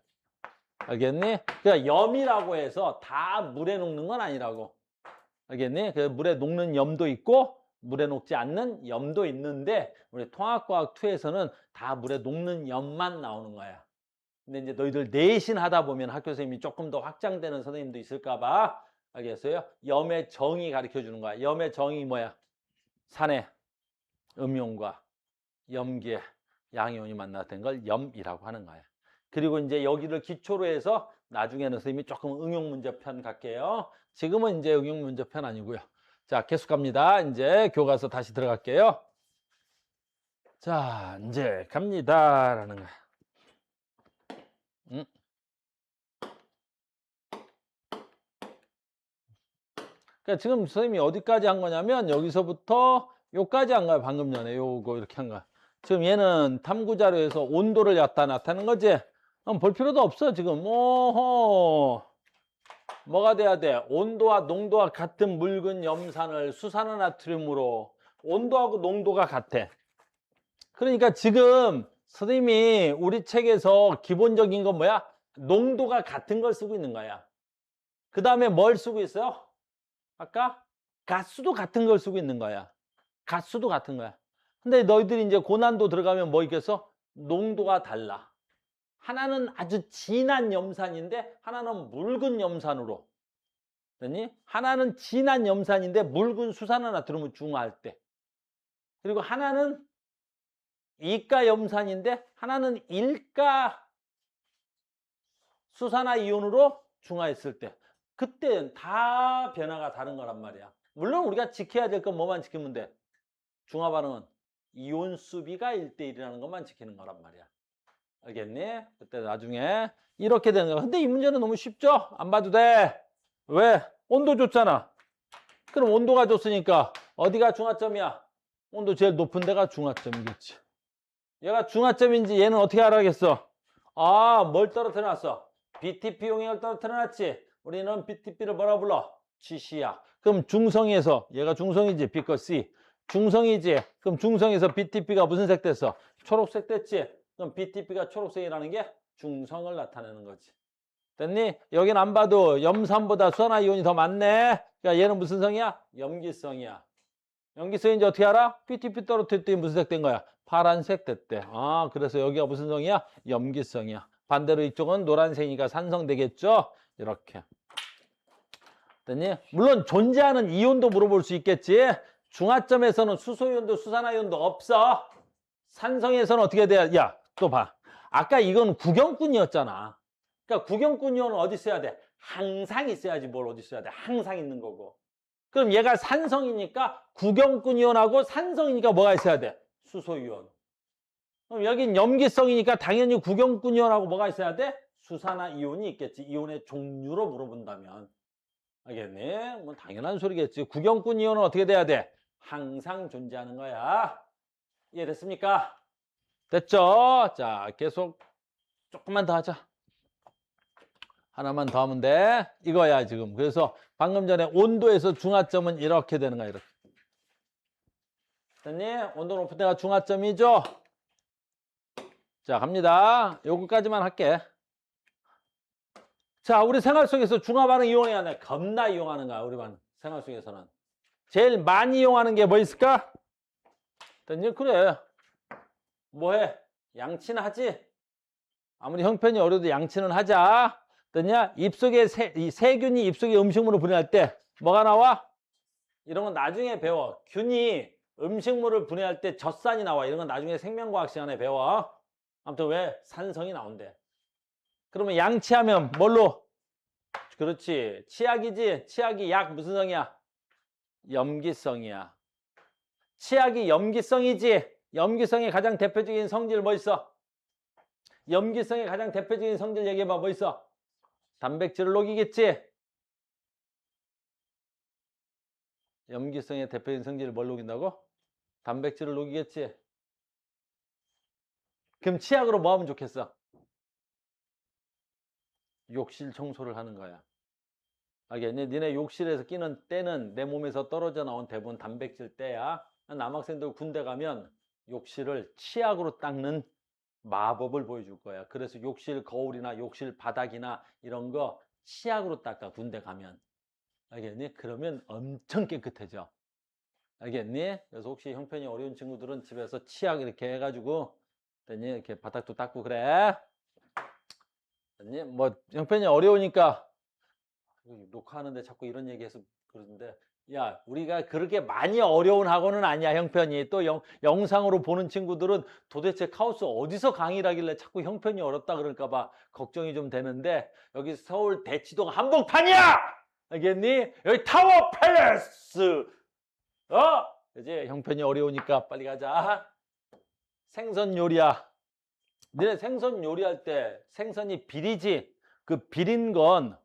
알겠니? 그러니까 염이라고 해서 다 물에 녹는 건 아니라고. 알겠니? 그 물에 녹는 염도 있고 물에 녹지 않는 염도 있는데 우리 통합과학 2에서는 다 물에 녹는 염만 나오는 거야. 근데 이제 너희들 내신 하다 보면 학교 선생님이 조금 더 확장되는 선생님도 있을까 봐. 알겠어요? 염의 정의 가르쳐 주는 거야. 염의 정의 뭐야? 산의 음이온과 염기의 양이온이 만나된 걸 염이라고 하는 거야. 그리고 이제 여기를 기초로 해서 나중에는 선생님이 조금 응용 문제편 갈게요. 지금은 이제 응용 문제편 아니고요. 자, 계속 갑니다. 이제 교과서 다시 들어갈게요. 자, 이제 갑니다라는 거야. 그러니까 지금 선생님이 어디까지 한 거냐면 여기서부터 요까지 한 거야. 방금 전에 요거 이렇게 한 거야. 지금 얘는 탐구 자료에서 온도를 갖다 나타낸 거지. 그럼 볼 필요도 없어 지금. 오호. 뭐가 돼야 돼? 온도와 농도가 같은 묽은 염산을 수산화나트륨으로 온도하고 농도가 같아. 그러니까 지금 선생님이 우리 책에서 기본적인 건 뭐야? 농도가 같은 걸 쓰고 있는 거야. 그 다음에 뭘 쓰고 있어요? 아까 가수도 같은 걸 쓰고 있는 거야. 가수도 같은 거야. 근데 너희들이 이제 고난도 들어가면 뭐 있겠어? 농도가 달라. 하나는 아주 진한 염산인데 하나는 묽은 염산으로. 됐니? 하나는 진한 염산인데 묽은 수산화나트륨을 중화할 때. 그리고 하나는 이가 염산인데 하나는 일가 수산화 이온으로 중화했을 때. 그때 다 변화가 다른 거란 말이야. 물론 우리가 지켜야 될 건 뭐만 지키면 돼? 중화 반응은 이온 수비가 1대1이라는 것만 지키는 거란 말이야. 알겠니? 그때 나중에 이렇게 되는 거야. 근데 이 문제는 너무 쉽죠? 안 봐도 돼. 왜? 온도 줬잖아. 그럼 온도가 줬으니까 어디가 중화점이야? 온도 제일 높은 데가 중화점이겠지. 얘가 중화점인지 얘는 어떻게 알아야겠어? 아, 뭘 떨어뜨려 놨어? BTP 용액을 떨어뜨려 놨지. 우리는 BTP를 뭐라 불러? GC야. 그럼 중성에서 얘가 중성이지. B거 C. 중성이지. 그럼 중성에서 BTP가 무슨 색 됐어? 초록색 됐지. 그럼 BTP가 초록색이라는 게 중성을 나타내는 거지. 됐니? 여긴 안 봐도 염산보다 수산화 이온이 더 많네. 그러니까 얘는 무슨 성이야? 염기성이야. 염기성인지 어떻게 알아? BTP 떨어뜨렸더니 무슨 색 된 거야? 파란색 됐대. 아, 그래서 여기가 무슨 성이야? 염기성이야. 반대로 이쪽은 노란색이니까 산성 되겠죠? 이렇게. 됐니? 물론 존재하는 이온도 물어볼 수 있겠지. 중화점에서는 수소이온도 수산화이온도 없어. 산성에서는 어떻게 돼야? 야, 또 봐. 아까 이건 구경꾼이었잖아. 그러니까 구경꾼 이온은 어디 있어야 돼? 항상 있어야지. 뭘 어디 있어야 돼? 항상 있는 거고. 그럼 얘가 산성이니까 구경꾼 이온하고 산성이니까 뭐가 있어야 돼? 수소이온. 그럼 여긴 염기성이니까 당연히 구경꾼 이온하고 뭐가 있어야 돼? 수산화 이온이 있겠지. 이온의 종류로 물어본다면. 알겠니? 뭐 당연한 소리겠지. 구경꾼 이온은 어떻게 돼야 돼? 항상 존재하는 거야. 이해됐습니까? 됐죠? 자, 계속 조금만 더 하자. 하나만 더 하면 돼. 이거야, 지금. 그래서 방금 전에 온도에서 중화점은 이렇게 되는 거야, 이렇게. 됐니? 온도 높은 데가 중화점이죠? 자, 갑니다. 요거까지만 할게. 자, 우리 생활 속에서 중화 반응 이용해야 돼. 겁나 이용하는 거야, 우리 생활 속에서는. 제일 많이 이용하는 게 뭐 있을까? 됐니? 그래. 뭐해? 양치는 하지? 아무리 형편이 어려도 양치는 하자. 됐냐? 입속에 이 세균이 입속에 음식물을 분해할 때 뭐가 나와? 이런 건 나중에 배워. 균이 음식물을 분해할 때 젖산이 나와. 이런 건 나중에 생명과학 시간에 배워. 아무튼 왜? 산성이 나온대. 그러면 양치하면 뭘로? 그렇지. 치약이지? 치약이 약 무슨 성이야? 염기성이야. 치약이 염기성이지? 염기성의 가장 대표적인 성질 뭐 있어? 염기성의 가장 대표적인 성질 얘기해봐. 뭐 있어? 단백질을 녹이겠지? 염기성의 대표적인 성질을 뭘 녹인다고? 단백질을 녹이겠지? 그럼 치약으로 뭐 하면 좋겠어? 욕실 청소를 하는 거야. 알겠니? 니네 욕실에서 끼는 때는 내 몸에서 떨어져 나온 대부분 단백질 때야. 남학생들 군대 가면 욕실을 치약으로 닦는 마법을 보여줄 거야. 그래서 욕실 거울이나 욕실 바닥이나 이런 거 치약으로 닦아, 군대 가면. 알겠니? 그러면 엄청 깨끗해져. 알겠니? 그래서 혹시 형편이 어려운 친구들은 집에서 치약 이렇게 해가지고 됐니? 이렇게 바닥도 닦고 그래. 됐니? 뭐 형편이 어려우니까 녹화하는데 자꾸 이런 얘기해서 그러는데, 야, 우리가 그렇게 많이 어려운 학원은 아니야, 형편이. 또 영상으로 보는 친구들은 도대체 카오스 어디서 강의를 하길래 자꾸 형편이 어렵다 그럴까 봐 걱정이 좀 되는데, 여기 서울 대치동 한복판이야! 알겠니? 여기 타워 팰리스! 이제 형편이 어려우니까 빨리 가자. 생선 요리야. 너네 생선 요리할 때 생선이 비리지? 그 비린 건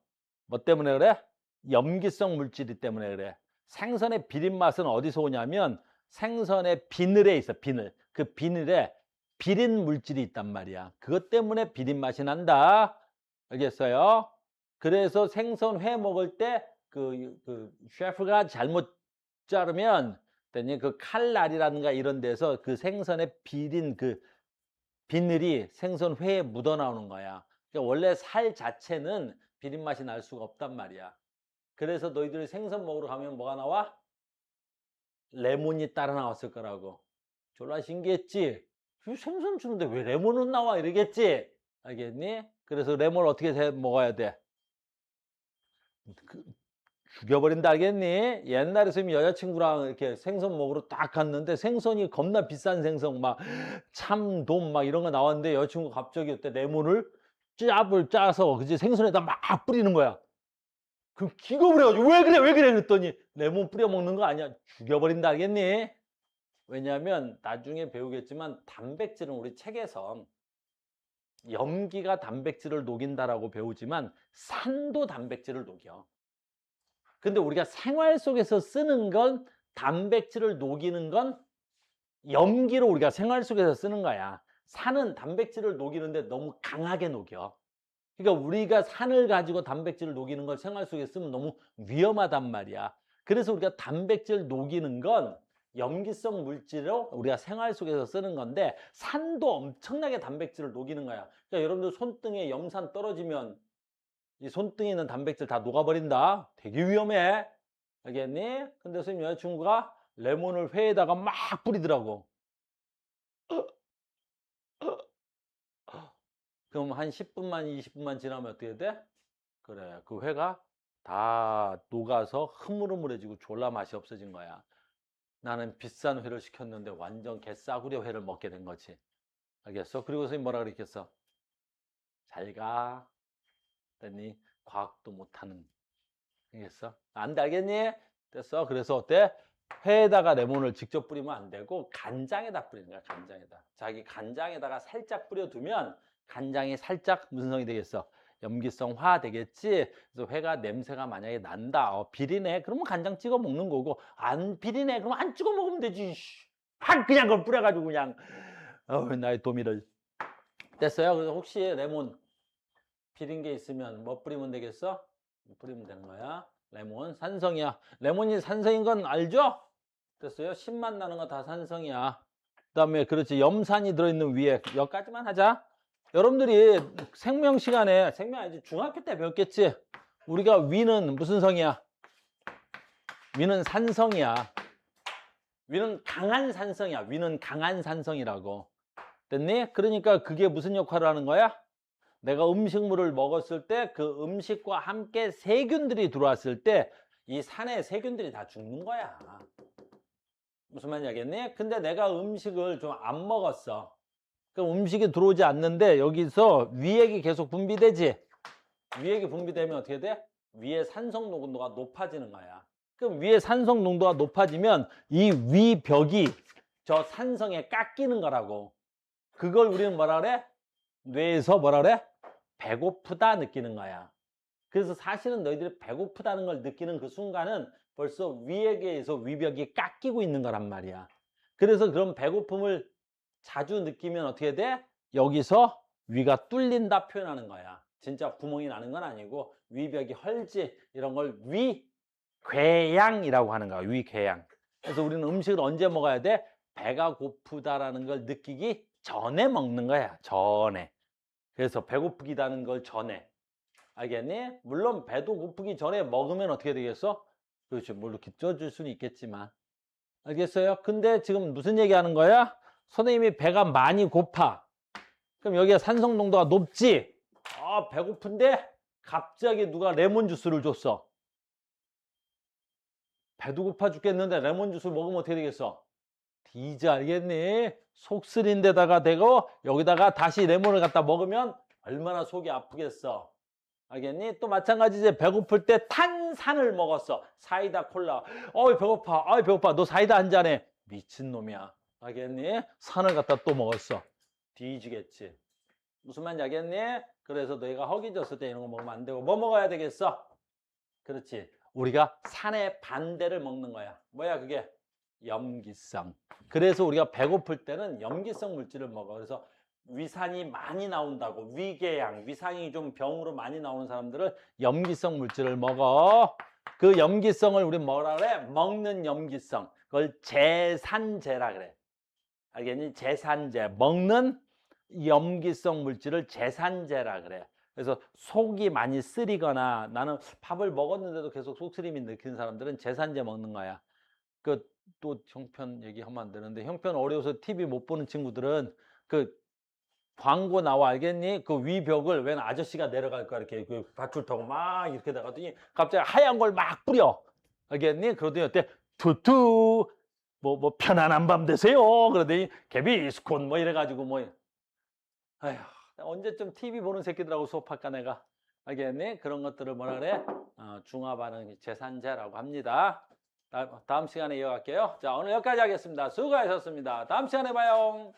뭐 때문에 그래? 염기성 물질이 때문에 그래. 생선의 비린 맛은 어디서 오냐면 생선의 비늘에 있어, 비늘. 그 비늘에 비린 물질이 있단 말이야. 그것 때문에 비린 맛이 난다. 알겠어요? 그래서 생선 회 먹을 때 그 셰프가 잘못 자르면 그 칼날이라든가 이런 데서 그 생선의 비린 그 비늘이 생선 회에 묻어 나오는 거야. 그러니까 원래 살 자체는 비린 맛이 날 수가 없단 말이야. 그래서 너희들이 생선 먹으러 가면 뭐가 나와? 레몬이 따라 나왔을 거라고. 졸라 신기했지? 생선 주는데 왜 레몬은 나와? 이러겠지? 알겠니? 그래서 레몬을 어떻게 먹어야 돼? 죽여버린다, 알겠니? 옛날에 선생님 여자친구랑 이렇게 생선 먹으러 딱 갔는데 생선이 겁나 비싼 생선 막 참돔 막 이런 거 나왔는데 여자친구 갑자기 그때 레몬을 짭을 짜서 그지 생선에다 막 뿌리는 거야. 그럼 기겁을 해가지고 왜 그래 왜 그래 그랬더니 레몬 뿌려 먹는 거 아니야. 죽여버린다, 알겠니? 왜냐하면 나중에 배우겠지만 단백질은 우리 책에서 염기가 단백질을 녹인다라고 배우지만 산도 단백질을 녹여. 근데 우리가 생활 속에서 쓰는 건 단백질을 녹이는 건 염기로 우리가 생활 속에서 쓰는 거야. 산은 단백질을 녹이는데 너무 강하게 녹여. 그러니까 우리가 산을 가지고 단백질을 녹이는 걸 생활 속에 쓰면 너무 위험하단 말이야. 그래서 우리가 단백질 녹이는 건 염기성 물질로 우리가 생활 속에서 쓰는 건데 산도 엄청나게 단백질을 녹이는 거야. 그러니까 여러분들 손등에 염산 떨어지면 이 손등에 있는 단백질 다 녹아버린다. 되게 위험해. 알겠니? 근데 선생님 여자친구가 레몬을 회에다가 막 뿌리더라고. 그럼 한 10분만 20분만 지나면 어떻게 돼? 그래, 그 회가 다 녹아서 흐물흐물해지고 졸라 맛이 없어진 거야. 나는 비싼 회를 시켰는데 완전 개싸구려 회를 먹게 된 거지. 알겠어? 그리고 선생님 뭐라 그랬겠어? 잘 가. 그랬더니 과학도 못하는. 알겠어? 안 돼, 알겠니? 됐어? 그래서 어때? 회에다가 레몬을 직접 뿌리면 안 되고 간장에다 뿌리는 거야. 간장에다. 자기 간장에다가 살짝 뿌려두면 간장이 살짝 무슨 성이 되겠어? 염기성화 되겠지. 그래서 회가 냄새가 만약에 난다. 비리네. 그러면 간장 찍어 먹는 거고 안 비리네. 그러면 안 찍어 먹으면 되지. 그냥 그걸 뿌려가지고 그냥 나의 도미를. 됐어요? 그래서 혹시 레몬 비린 게 있으면 뭐 뿌리면 되겠어? 뿌리면 되는 거야. 레몬 산성이야. 레몬이 산성인 건 알죠? 됐어요? 신맛 나는 거 다 산성이야. 그다음에 그렇지 염산이 들어있는 위에 여기까지만 하자. 여러분들이 생명 시간에 생명 아니지 중학교 때 배웠겠지. 우리가 위는 무슨 성이야? 위는 산성이야. 위는 강한 산성이야. 위는 강한 산성이라고. 됐니? 그러니까 그게 무슨 역할을 하는 거야? 내가 음식물을 먹었을 때 그 음식과 함께 세균들이 들어왔을 때 이 산의 세균들이 다 죽는 거야. 무슨 말인지 알겠니? 근데 내가 음식을 좀 안 먹었어. 그럼 음식이 들어오지 않는데 여기서 위액이 계속 분비되지? 위액이 분비되면 어떻게 돼? 위에 산성 농도가 높아지는 거야. 그럼 위에 산성 농도가 높아지면 이 위벽이 저 산성에 깎이는 거라고. 그걸 우리는 뭐라 그래? 뇌에서 뭐라 그래? 배고프다 느끼는 거야. 그래서 사실은 너희들이 배고프다는 걸 느끼는 그 순간은 벌써 위액에 의해서 위벽이 깎이고 있는 거란 말이야. 그래서 그런 배고픔을 자주 느끼면 어떻게 돼? 여기서 위가 뚫린다 표현하는 거야. 진짜 구멍이 나는 건 아니고 위벽이 헐지 이런 걸 위궤양이라고 하는 거야. 위궤양. 그래서 우리는 음식을 언제 먹어야 돼? 배가 고프다라는 걸 느끼기 전에 먹는 거야. 전에. 그래서 배고프기다는 걸 전에. 알겠니? 물론 배도 고프기 전에 먹으면 어떻게 되겠어? 그렇죠. 물론 기쪄줄 수는 있겠지만. 알겠어요? 근데 지금 무슨 얘기하는 거야? 선생님이 배가 많이 고파. 그럼 여기가 산성 농도가 높지? 배고픈데 갑자기 누가 레몬 주스를 줬어. 배도 고파 죽겠는데 레몬 주스 먹으면 어떻게 되겠어? 뒤져 알겠니? 속 쓰린 데다가 대고 여기다가 다시 레몬을 갖다 먹으면 얼마나 속이 아프겠어. 알겠니? 또 마찬가지지. 배고플 때 탄산을 먹었어. 사이다 콜라. 배고파. 배고파. 너 사이다 한 잔해. 미친놈이야. 알겠니? 산을 갖다 또 먹었어. 뒤지겠지. 무슨 말인지 알겠니? 그래서 너희가 허기졌을 때 이런 거 먹으면 안 되고 뭐 먹어야 되겠어? 그렇지. 우리가 산의 반대를 먹는 거야. 뭐야 그게? 염기성. 그래서 우리가 배고플 때는 염기성 물질을 먹어. 그래서 위산이 많이 나온다고. 위궤양, 위산이 좀 병으로 많이 나오는 사람들은 염기성 물질을 먹어. 그 염기성을 우리 뭐라 그래? 먹는 염기성. 그걸 제산제라 그래. 알겠니? 제산제. 먹는 염기성 물질을 제산제라 그래. 그래서 속이 많이 쓰리거나 나는 밥을 먹었는데도 계속 속쓰림이 느끼는 사람들은 제산제 먹는 거야. 또 형편 얘기하면 안 되는데 형편 어려워서 TV 못 보는 친구들은 그 광고 나와 알겠니? 그 위벽을 웬 아저씨가 내려갈 거야 이렇게 그 밧줄 타고 막 이렇게 나가더니 갑자기 하얀 걸 막 뿌려. 알겠니? 그러더니 어때? 투투 뭐 편안한 밤 되세요. 그러더니 개비스콘 뭐 이래가지고 뭐 아휴 언제쯤 TV 보는 새끼들하고 수업할까 내가. 알겠니? 그런 것들을 뭐라 그래? 중화반응 제산제라고 합니다. 다음 시간에 이어갈게요. 자, 오늘 여기까지 하겠습니다. 수고하셨습니다. 다음 시간에 봐요.